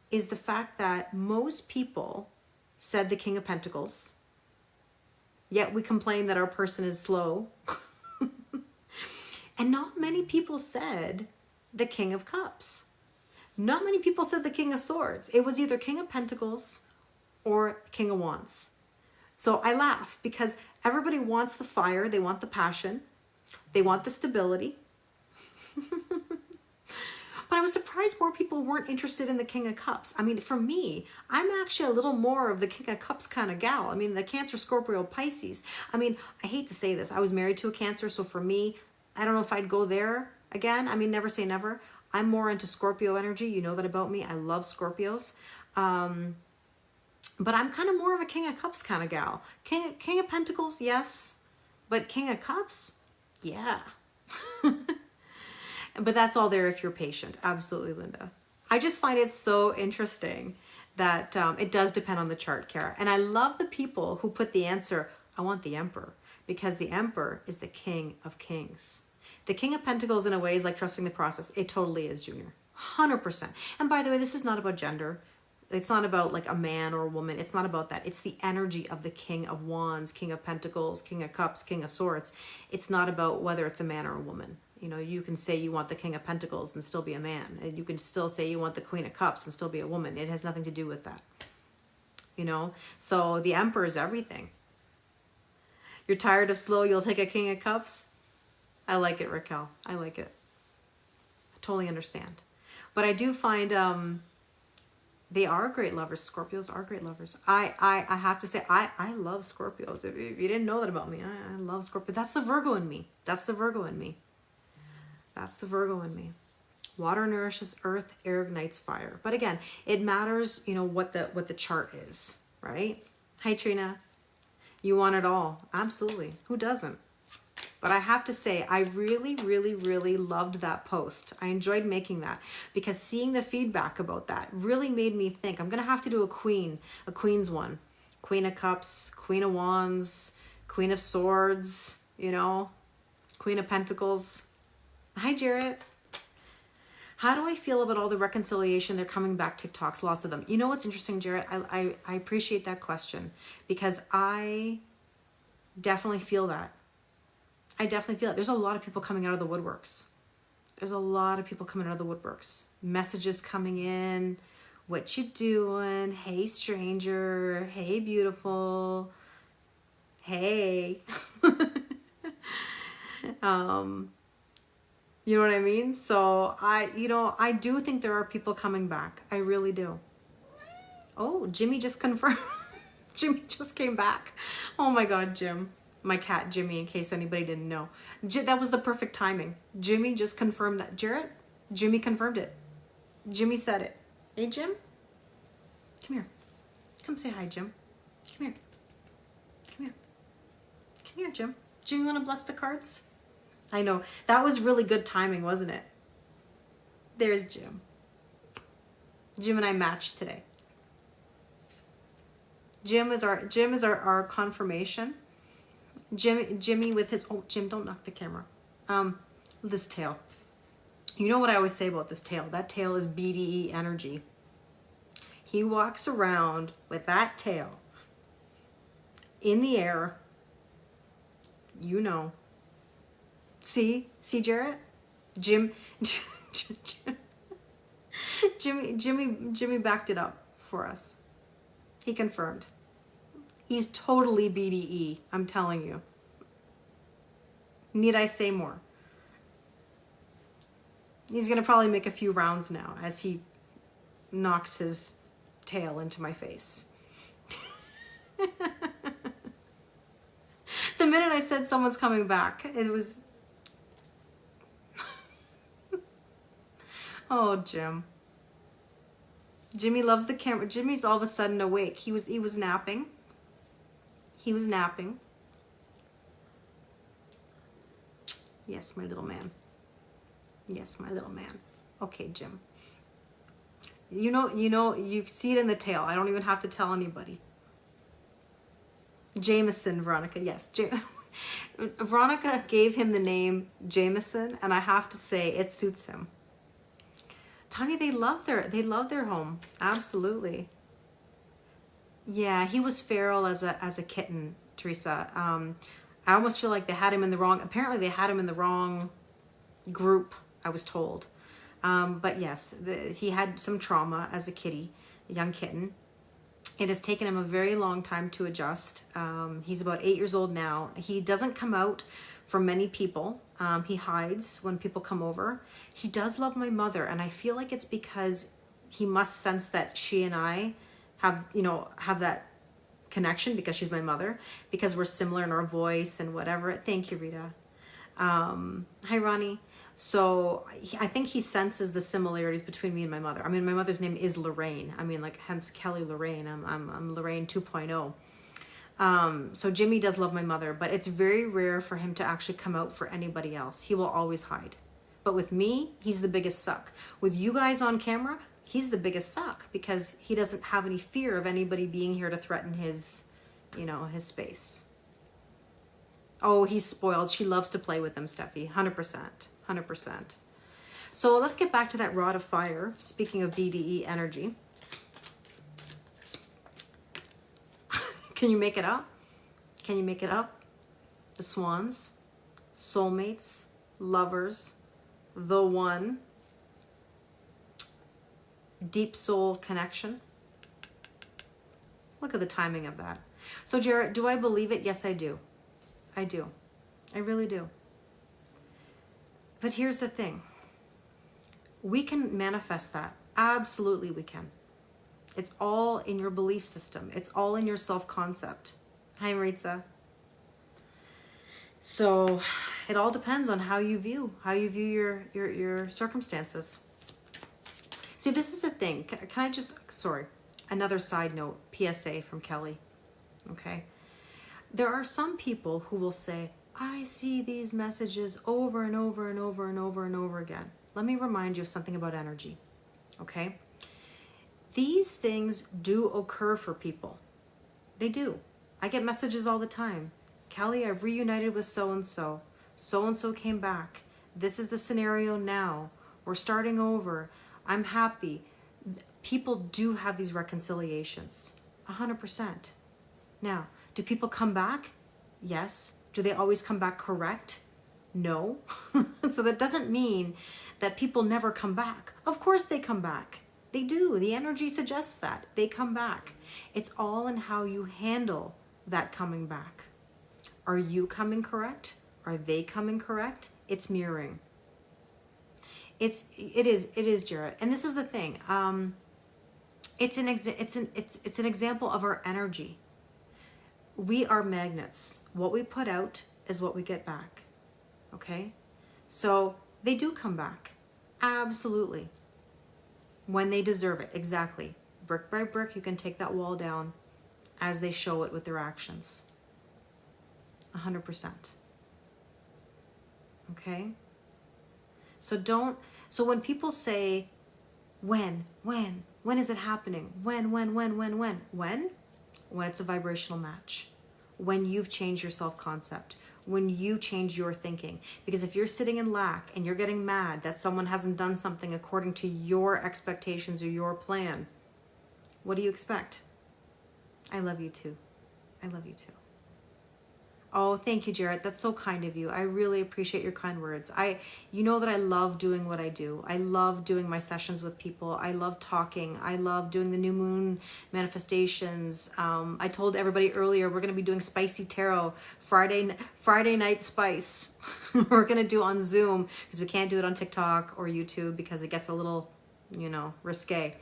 Is the fact that most people said the King of Pentacles, yet we complain that our person is slow. And not many people said the King of Cups. Not many people said the King of Swords. It was either King of Pentacles or King of Wands. So I laugh because everybody wants the fire. They want the passion. They want the stability. But I was surprised more people weren't interested in the King of Cups. I mean, for me, I'm actually a little more of the King of Cups kind of gal. I mean, the Cancer, Scorpio, Pisces. I mean, I hate to say this. I was married to a Cancer, so for me, I don't know if I'd go there again. I mean, never say never. I'm more into Scorpio energy. You know that about me. I love Scorpios. But I'm kind of more of a King of Cups kind of gal. King of Pentacles, yes. But King of Cups, yeah. But that's all there if you're patient. Absolutely, Linda. I just find it so interesting that it does depend on the chart, Kara. And I love the people who put the answer, I want the Emperor. Because the Emperor is the King of Kings. The King of Pentacles in a way is like trusting the process. It totally is, Junior. 100%. And by the way, this is not about gender. It's not about like a man or a woman. It's not about that. It's the energy of the King of Wands, King of Pentacles, King of Cups, King of Swords. It's not about whether it's a man or a woman. You know, you can say you want the King of Pentacles and still be a man. And you can still say you want the Queen of Cups and still be a woman. It has nothing to do with that. You know, so the Emperor is everything. You're tired of slow, you'll take a King of Cups? I like it, Raquel. I like it. I totally understand. But I do find they are great lovers. Scorpios are great lovers. I have to say, I love Scorpios. If you didn't know that about me, I love Scorpio. That's the Virgo in me. That's the Virgo in me. That's the Virgo in me. Water nourishes earth, air ignites fire. But again, it matters, you know, what the chart is, right? Hi, Trina. You want it all. Absolutely. Who doesn't? But I have to say, I really, really, really loved that post. I enjoyed making that because seeing the feedback about that really made me think I'm going to have to do a queen's one. Queen of Cups, Queen of Wands, Queen of Swords, you know, Queen of Pentacles. Hi, Jarrett. How do I feel about all the reconciliation? They're coming back TikToks, lots of them. You know what's interesting, Jarrett? I appreciate that question because I definitely feel that. I definitely feel it. There's a lot of people coming out of the woodworks. There's a lot of people coming out of the woodworks. Messages coming in. What you doing? Hey, stranger. Hey, beautiful. Hey. You know what I mean? So I do think there are people coming back. I really do. Oh, Jimmy just confirmed. Jimmy just came back. Oh my God, Jim. My cat, Jimmy, in case anybody didn't know. That was the perfect timing. Jimmy just confirmed that. Jarrett, Jimmy confirmed it. Jimmy said it. Hey, Jim? Come here. Come say hi, Jim. Come here. Come here. Come here, Jim. Jim, you want to bless the cards? I know. That was really good timing, wasn't it? There's Jim. Jim and I matched today. Jim is our confirmation. Jimmy with his, oh, Jim, don't knock the camera. This tail. You know what I always say about this tail? That tail is BDE energy. He walks around with that tail in the air. You know. See, Jarrett? Jimmy backed it up for us. He confirmed. He's totally BDE, I'm telling you. Need I say more? He's going to probably make a few rounds now as he knocks his tail into my face. The minute I said someone's coming back, it was... Oh, Jim. Jimmy loves the camera. Jimmy's all of a sudden awake. He was napping. He was napping. Yes, my little man. Yes, my little man. Okay, Jim. You know, you see it in the tail. I don't even have to tell anybody. Jameson, Veronica. Yes, Veronica gave him the name Jameson, and I have to say it suits him. Tanya, they love their home. Absolutely. Yeah, he was feral as a kitten, Teresa. I almost feel like they had him in the wrong. Apparently, they had him in the wrong group, I was told. But yes, he had some trauma as a kitty, a young kitten. It has taken him a very long time to adjust. He's about 8 years old now. He doesn't come out for many people. He hides when people come over. He does love my mother, and I feel like it's because he must sense that she and I have that connection because she's my mother, because we're similar in our voice and whatever. Thank you, Rita. Hi, Ronnie. So I think he senses the similarities between me and my mother. I mean, my mother's name is Lorraine. I mean, like, hence Kelly Lorraine. I'm Lorraine 2.0. So Jimmy does love my mother, but it's very rare for him to actually come out for anybody else. He will always hide. But with me, he's the biggest suck. With you guys on camera, he's the biggest suck because he doesn't have any fear of anybody being here to threaten his space. Oh, he's spoiled. She loves to play with him, Steffi. 100%. 100%. So let's get back to that rod of fire. Speaking of BDE energy. Can you make it up? Can you make it up? The swans, soulmates, lovers, the one, deep soul connection. Look at the timing of that. So Jarrett, do I believe it? Yes, I do. I do. I really do. But here's the thing. We can manifest that. Absolutely we can. It's all in your belief system. It's all in your self-concept. Hi, Maritza. So it all depends on how you view your circumstances. See, this is the thing. Can I just, sorry, another side note, PSA from Kelly. Okay. There are some people who will say, I see these messages over and over and over and over and over again. Let me remind you of something about energy. Okay. These things do occur for people. They do. I get messages all the time. Kelly, I've reunited with so-and-so. So-and-so came back. This is the scenario now. We're starting over. I'm happy. People do have these reconciliations, 100%. Now, do people come back? Yes. Do they always come back correct? No. So that doesn't mean that people never come back. Of course they come back. They do. The energy suggests that. They come back. It's all in how you handle that coming back. Are you coming correct? Are they coming correct? It's mirroring. It is, Jarrett. And this is the thing. It's an example of our energy. We are magnets. What we put out is what we get back. Okay? So they do come back. Absolutely. When they deserve it. Exactly. Brick by brick, you can take that wall down as they show it with their actions. 100%. Okay? So when people say, when is it happening? When? When it's a vibrational match. When you've changed your self-concept. When you change your thinking. Because if you're sitting in lack and you're getting mad that someone hasn't done something according to your expectations or your plan, what do you expect? I love you too. I love you too. Oh, thank you, Jarrett. That's so kind of you. I really appreciate your kind words. You know that I love doing what I do. I love doing my sessions with people. I love talking. I love doing the new moon manifestations. I told everybody earlier, we're going to be doing spicy tarot Friday night spice. We're going to do on Zoom because we can't do it on TikTok or YouTube because it gets a little, risque.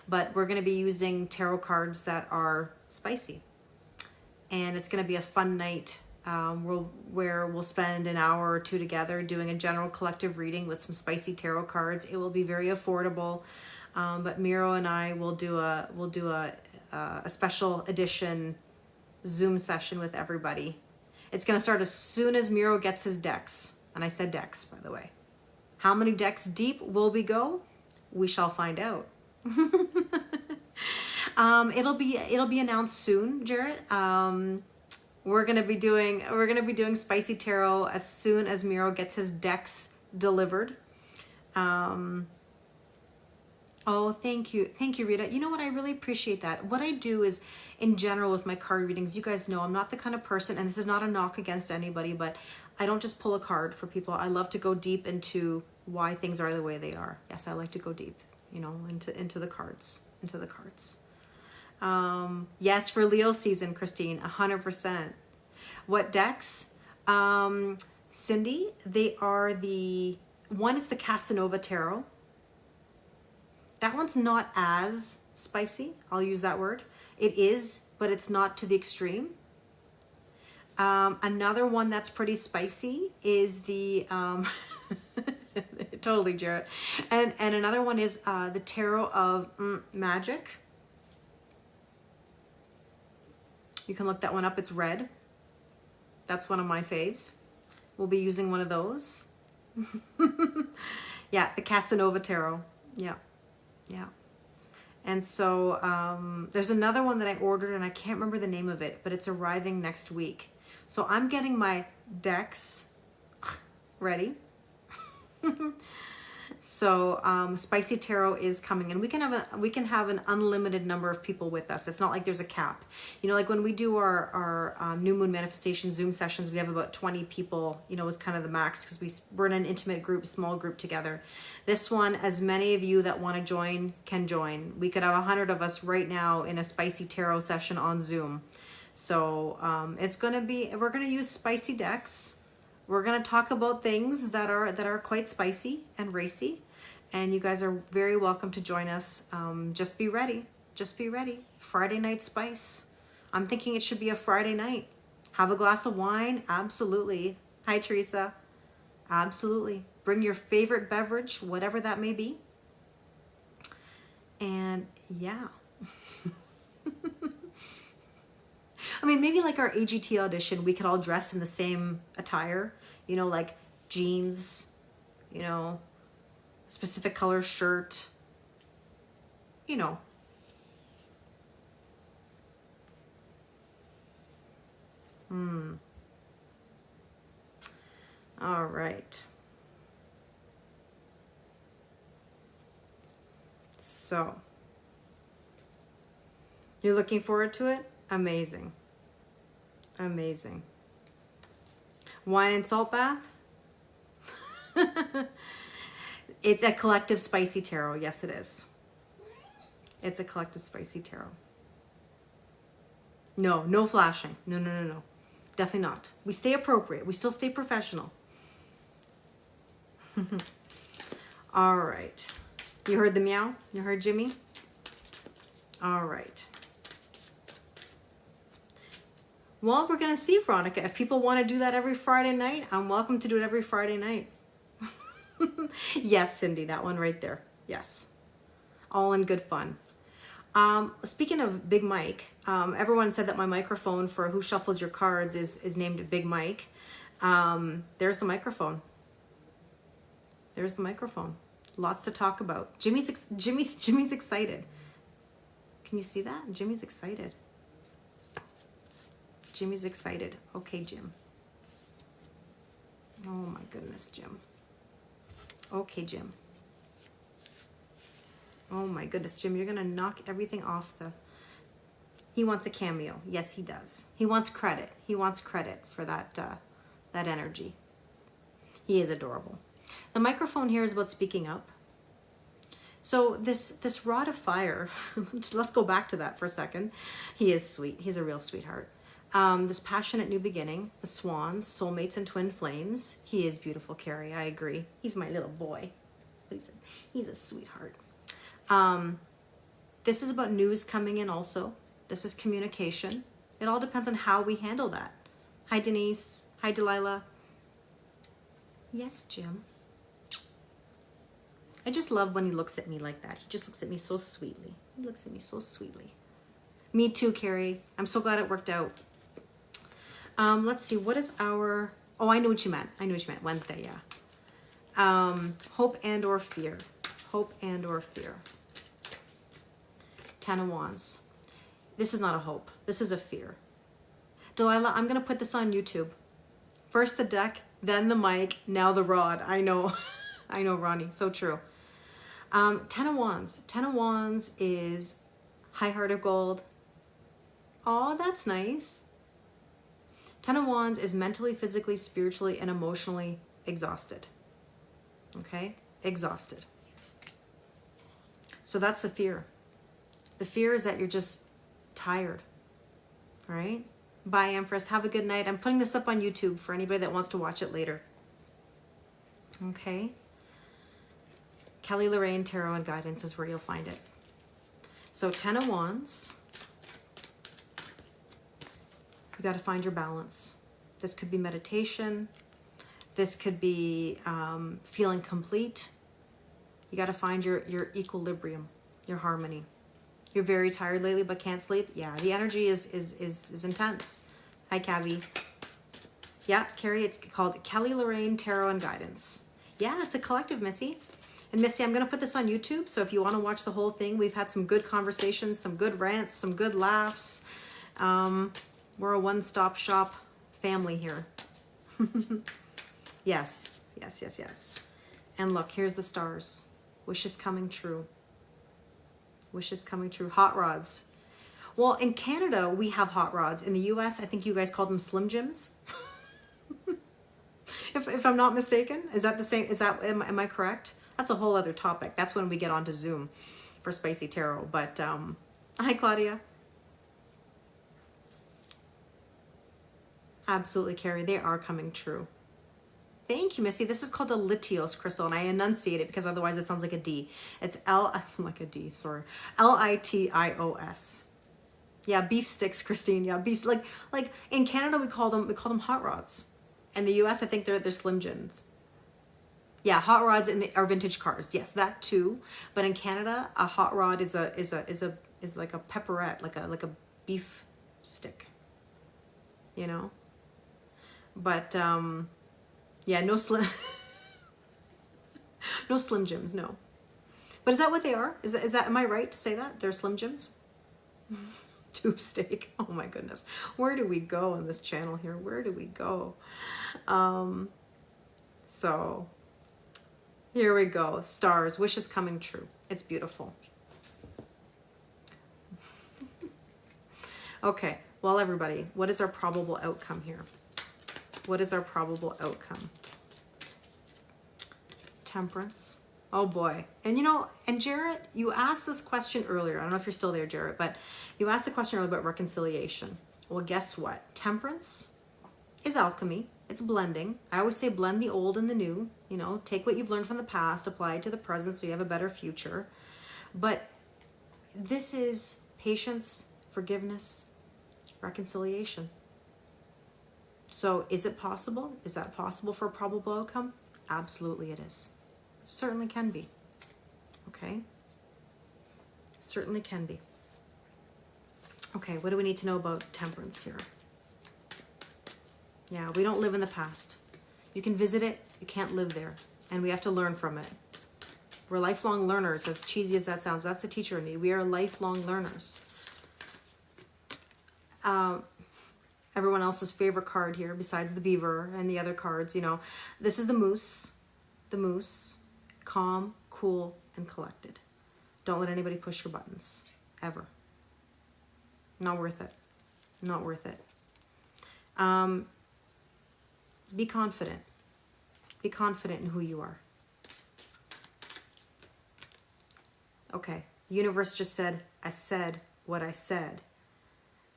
But we're going to be using tarot cards that are spicy. And it's going to be a fun night. Where we'll spend an hour or two together doing a general collective reading with some spicy tarot cards. It will be very affordable, but Miro and I will do a special edition Zoom session with everybody. It's going to start as soon as Miro gets his decks, and I said decks, by the way. How many decks deep will we go? We shall find out. It'll be announced soon, Jarrett. We're gonna be doing spicy tarot as soon as Miro gets his decks delivered. Oh, thank you, Rita. You know what? I really appreciate that. What I do is, in general, with my card readings, you guys know I'm not the kind of person, and this is not a knock against anybody, but I don't just pull a card for people. I love to go deep into why things are the way they are. Yes, I like to go deep, into the cards, Yes, for Leo season, Christine, 100%. What decks? Cindy, they are one is the Casanova Tarot. That one's not as spicy. I'll use that word. It is, but it's not to the extreme. Another one that's pretty spicy is the, totally, Jarrett. And another one is the Tarot of Magic. You can look that one up. It's red. That's one of my faves. We'll be using one of those. Yeah, the Casanova Tarot. Yeah. And so there's another one that I ordered, and I can't remember the name of it, but it's arriving next week. So I'm getting my decks ready. So spicy tarot is coming, and we can have an unlimited number of people with us. It's not like there's a cap. Like when we do our new moon manifestation Zoom sessions, we have about 20 people. Is kind of the max because we're in an intimate group, small group together. This one, as many of you that want to join can join. We could have 100 of us right now in a spicy tarot session on Zoom. So we're gonna use spicy decks. We're going to talk about things that are quite spicy and racy, and you guys are very welcome to join us. Just be ready. Friday night spice. I'm thinking it should be a Friday night. Have a glass of wine. Absolutely. Hi, Teresa. Absolutely. Bring your favorite beverage, whatever that may be. And yeah. Maybe like our AGT audition, we could all dress in the same attire, like jeans, specific color shirt, All right. So, you're looking forward to it? Amazing. Amazing. Wine and salt bath? It's a collective spicy tarot. Yes, it is. It's a collective spicy tarot. No, no flashing. No, no, no, no. Definitely not. We stay appropriate. We still stay professional. All right. You heard the meow? You heard Jimmy? All right. Well, we're going to see, Veronica. If people want to do that every Friday night, I'm welcome to do it every Friday night. Yes, Cindy, that one right there. Yes. All in good fun. Speaking of Big Mike, everyone said that my microphone for Who Shuffles Your Cards is named Big Mike. There's the microphone. There's the microphone. Lots to talk about. Jimmy's excited. Can you see that? Jimmy's excited. Jimmy's excited. Okay, Jim. Oh my goodness, Jim. Okay, Jim. Oh my goodness, Jim, you're gonna knock everything off the... He wants a cameo. Yes, he does. He wants credit. He wants credit for that energy. He is adorable. The microphone here is about speaking up. So this rod of fire, let's go back to that for a second. He is sweet. He's a real sweetheart. This passionate new beginning, the swans, soulmates, and twin flames. He is beautiful, Carrie. I agree. He's my little boy. He's a sweetheart. This is about news coming in also. This is communication. It all depends on how we handle that. Hi, Denise. Hi, Delilah. Yes, Jim. I just love when he looks at me like that. He just looks at me so sweetly. He looks at me so sweetly. Me too, Carrie. I'm so glad it worked out. Let's see. What is our... Oh, I know what you meant. I know what you meant. Wednesday, yeah. Hope and or fear. Hope and or fear. 10 of Wands. This is not a hope. This is a fear. Delilah, I'm going to put this on YouTube. First the deck, then the mic, now the rod. I know. I know, Ronnie. So true. 10 of Wands. 10 of Wands is high heart of gold. Oh, that's nice. 10 of Wands is mentally, physically, spiritually, and emotionally exhausted. Okay? Exhausted. So that's the fear. The fear is that you're just tired. All right? Bye, Empress. Have a good night. I'm putting this up on YouTube for anybody that wants to watch it later. Okay? Kelly Lorraine Tarot and Guidance is where you'll find it. So 10 of Wands. You got to find your balance. This could be meditation. This could be feeling complete. You got to find your equilibrium, your harmony. You're very tired lately but can't sleep. Yeah, the energy is intense. Hi, Cavi. Yeah, Carrie, it's called Kelly Lorraine Tarot and Guidance. Yeah, it's a collective, Missy. And Missy, I'm going to put this on YouTube, so if you want to watch the whole thing, we've had some good conversations, some good rants, some good laughs. We're a one-stop shop family here. Yes, yes, yes, yes. And look, here's the stars. Wishes coming true. Wishes coming true. Hot rods. Well, in Canada, we have hot rods. In the US, I think you guys call them Slim Jims. if I'm not mistaken. Is that the same? Is that, am I correct? That's a whole other topic. That's when we get onto Zoom for Spicy Tarot. But, hi, Claudia. Absolutely, Carrie. They are coming true. Thank you, Missy. This is called a Litios crystal, and I enunciate it because otherwise it sounds like a D. It's like a D, sorry. Litios. Yeah, beef sticks, Christine. Yeah, beef, like in Canada we call them hot rods. In the US, I think they're Slim Jims. Yeah, hot rods are vintage cars. Yes, that too. But in Canada, a hot rod is like a pepperette, like a beef stick. You know? But yeah, no Slim Jims, no. But is that what they are? Is that am I right to say that? They're Slim Jims? Tube steak. Oh my goodness. Where do we go on this channel here? Where do we go? So here we go. Stars. Wishes coming true. It's beautiful. Okay, well, everybody, what is our probable outcome here? What is our probable outcome? Temperance. Oh boy. And you know, and Jarrett, you asked this question earlier. I don't know if you're still there, Jarrett, but you asked the question earlier about reconciliation. Well, guess what? Temperance is alchemy. It's blending. I always say blend the old and the new. You know, take what you've learned from the past, apply it to the present so you have a better future. But this is patience, forgiveness, reconciliation. So is it possible? Is that possible for a probable outcome? Absolutely it is. It certainly can be. Okay? Certainly can be. Okay, what do we need to know about temperance here? Yeah, we don't live in the past. You can visit it, you can't live there. And we have to learn from it. We're lifelong learners, as cheesy as that sounds. That's the teacher in me. We are lifelong learners. Everyone else's favorite card here, besides the beaver and the other cards, you know. This is the moose. The moose. Calm, cool, and collected. Don't let anybody push your buttons. Ever. Not worth it. Not worth it. Be confident. Be confident in who you are. Okay. The universe just said, I said what I said.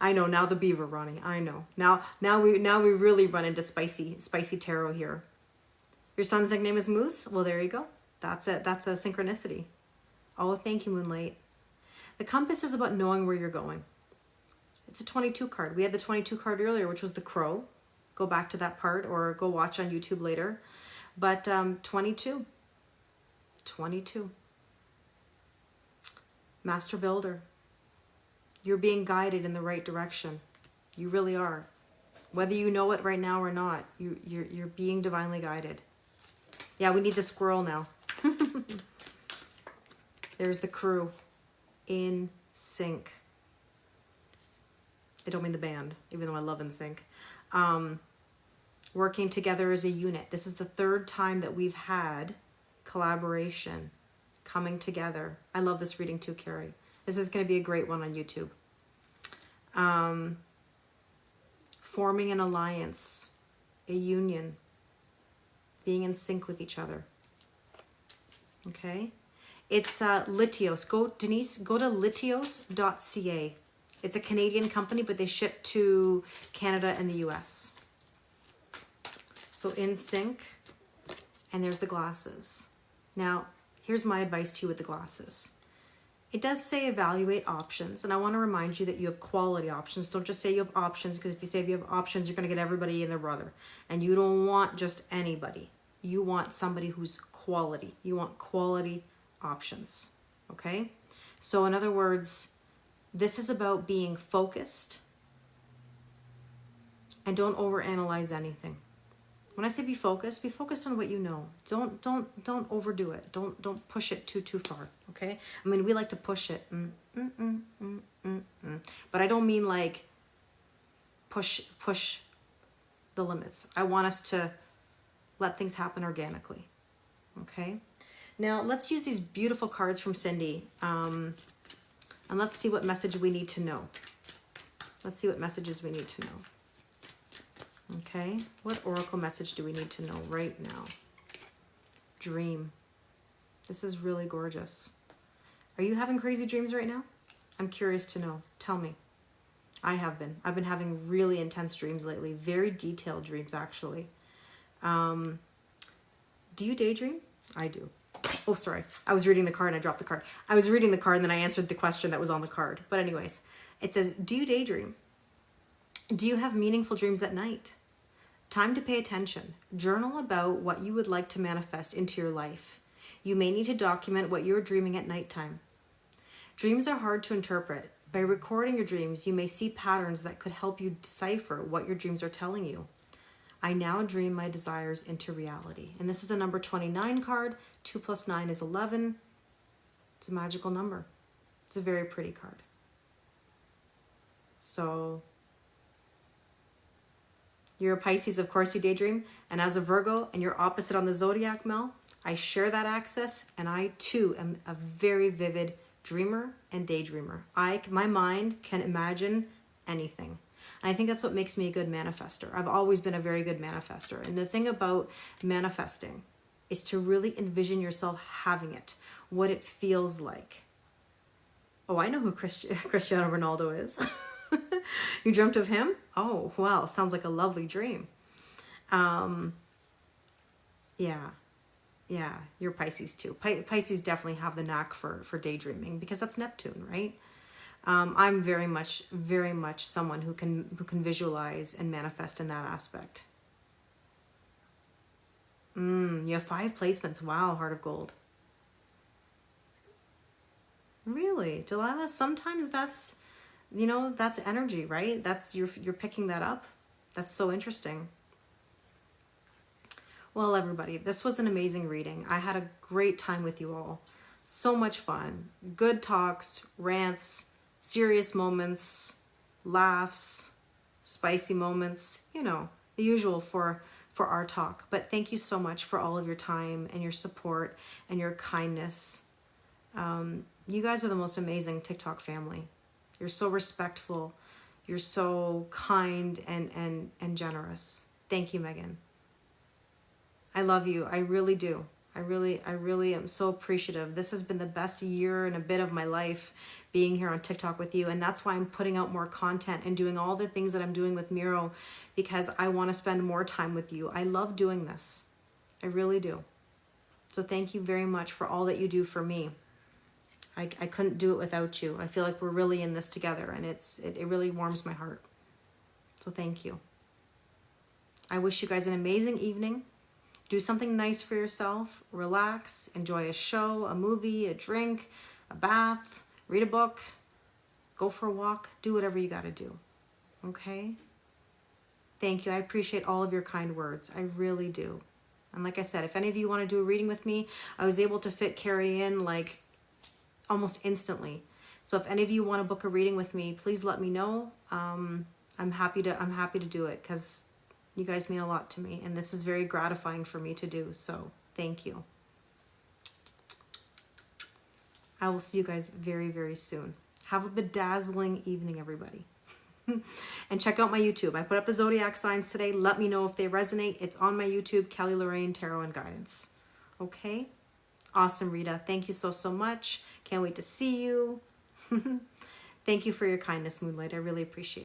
I know, now the beaver, Ronnie. I know. Now we really run into spicy tarot here. Your son's nickname is Moose? Well, there you go. That's it. That's a synchronicity. Oh, thank you, Moonlight. The compass is about knowing where you're going. It's a 22 card. We had the 22 card earlier, which was the crow. Go back to that part or go watch on YouTube later. But 22. 22. Master Builder. You're being guided in the right direction. You really are. Whether you know it right now or not, you're being divinely guided. Yeah, we need the squirrel now. There's the crew. In sync. I don't mean the band, even though I love In Sync. Working together as a unit. This is the third time that we've had collaboration, coming together. I love this reading too, Carrie. This is going to be a great one on YouTube. Forming an alliance, a union, being in sync with each other. Okay? It's Litios. Denise, go to litios.ca. It's a Canadian company, but they ship to Canada and the US. So In Sync, and there's the glasses. Now, here's my advice to you with the glasses. It does say evaluate options, and I want to remind you that you have quality options. Don't just say you have options, because if you say you have options, you're going to get everybody and their brother. And you don't want just anybody. You want somebody who's quality. You want quality options, okay? So in other words, this is about being focused and don't overanalyze anything. When I say be focused on what you know. Don't overdo it. Don't push it too far, okay? I mean, we like to push it. But I don't mean like push the limits. I want us to let things happen organically, okay? Now, let's use these beautiful cards from Cindy, and let's see what message we need to know. Let's see what messages we need to know. Okay, what oracle message do we need to know right now? Dream. This is really gorgeous. Are you having crazy dreams right now? I'm curious to know. Tell me. I have been. I've been having really intense dreams lately. Very detailed dreams, actually. Do you daydream? I do. Oh, sorry. I was reading the card and I dropped the card. I was reading the card and then I answered the question that was on the card. But anyways, it says, do you daydream? Do you have meaningful dreams at night? Time to pay attention. Journal about what you would like to manifest into your life. You may need to document what you're dreaming at nighttime. Dreams are hard to interpret. By recording your dreams, you may see patterns that could help you decipher what your dreams are telling you. I now dream my desires into reality. And this is a number 29 card. 2 plus 9 is 11. It's a magical number. It's a very pretty card. So, you're a Pisces, of course you daydream. And as a Virgo, and you're opposite on the zodiac, Mel, I share that access. And I, too, am a very vivid dreamer and daydreamer. My mind can imagine anything. And I think that's what makes me a good manifester. I've always been a very good manifester. And the thing about manifesting is to really envision yourself having it, what it feels like. Oh, I know who Cristiano Ronaldo is. You dreamt of him? Oh, wow. Sounds like a lovely dream. Yeah. Yeah, you're Pisces too. Pisces definitely have the knack for daydreaming because that's Neptune, right? I'm very much someone who can visualize and manifest in that aspect. You have 5 placements. Wow, Heart of Gold. Really, Delilah? Sometimes that's, that's energy, right? That's you're picking that up. That's so interesting. Well, everybody, this was an amazing reading. I had a great time with you all. So much fun. Good talks, rants, serious moments, laughs, spicy moments, the usual for our talk. But thank you so much for all of your time and your support and your kindness. You guys are the most amazing TikTok family. You're so respectful. You're so kind and generous. Thank you, Megan. I love you. I really do. I really am so appreciative. This has been the best year and a bit of my life being here on TikTok with you. And that's why I'm putting out more content and doing all the things that I'm doing with Miro, because I want to spend more time with you. I love doing this. I really do. So thank you very much for all that you do for me. I couldn't do it without you. I feel like we're really in this together, and it really warms my heart. So thank you. I wish you guys an amazing evening. Do something nice for yourself, relax, enjoy a show, a movie, a drink, a bath, read a book, go for a walk, do whatever you got to do. Okay? Thank you. I appreciate all of your kind words. I really do. And like I said, if any of you want to do a reading with me, I was able to fit Carrie in like almost instantly. So if any of you want to book a reading with me, please let me know. I'm happy to do it because you guys mean a lot to me, and this is very gratifying for me to do, so thank you. I will see you guys very, very soon. Have a bedazzling evening, everybody. And check out my YouTube. I put up the zodiac signs today. Let me know if they resonate. It's on my YouTube, Kelly Lorraine Tarot and Guidance. Okay? Awesome, Rita. Thank you so much. Can't wait to see you. Thank you for your kindness, Moonlight. I really appreciate it.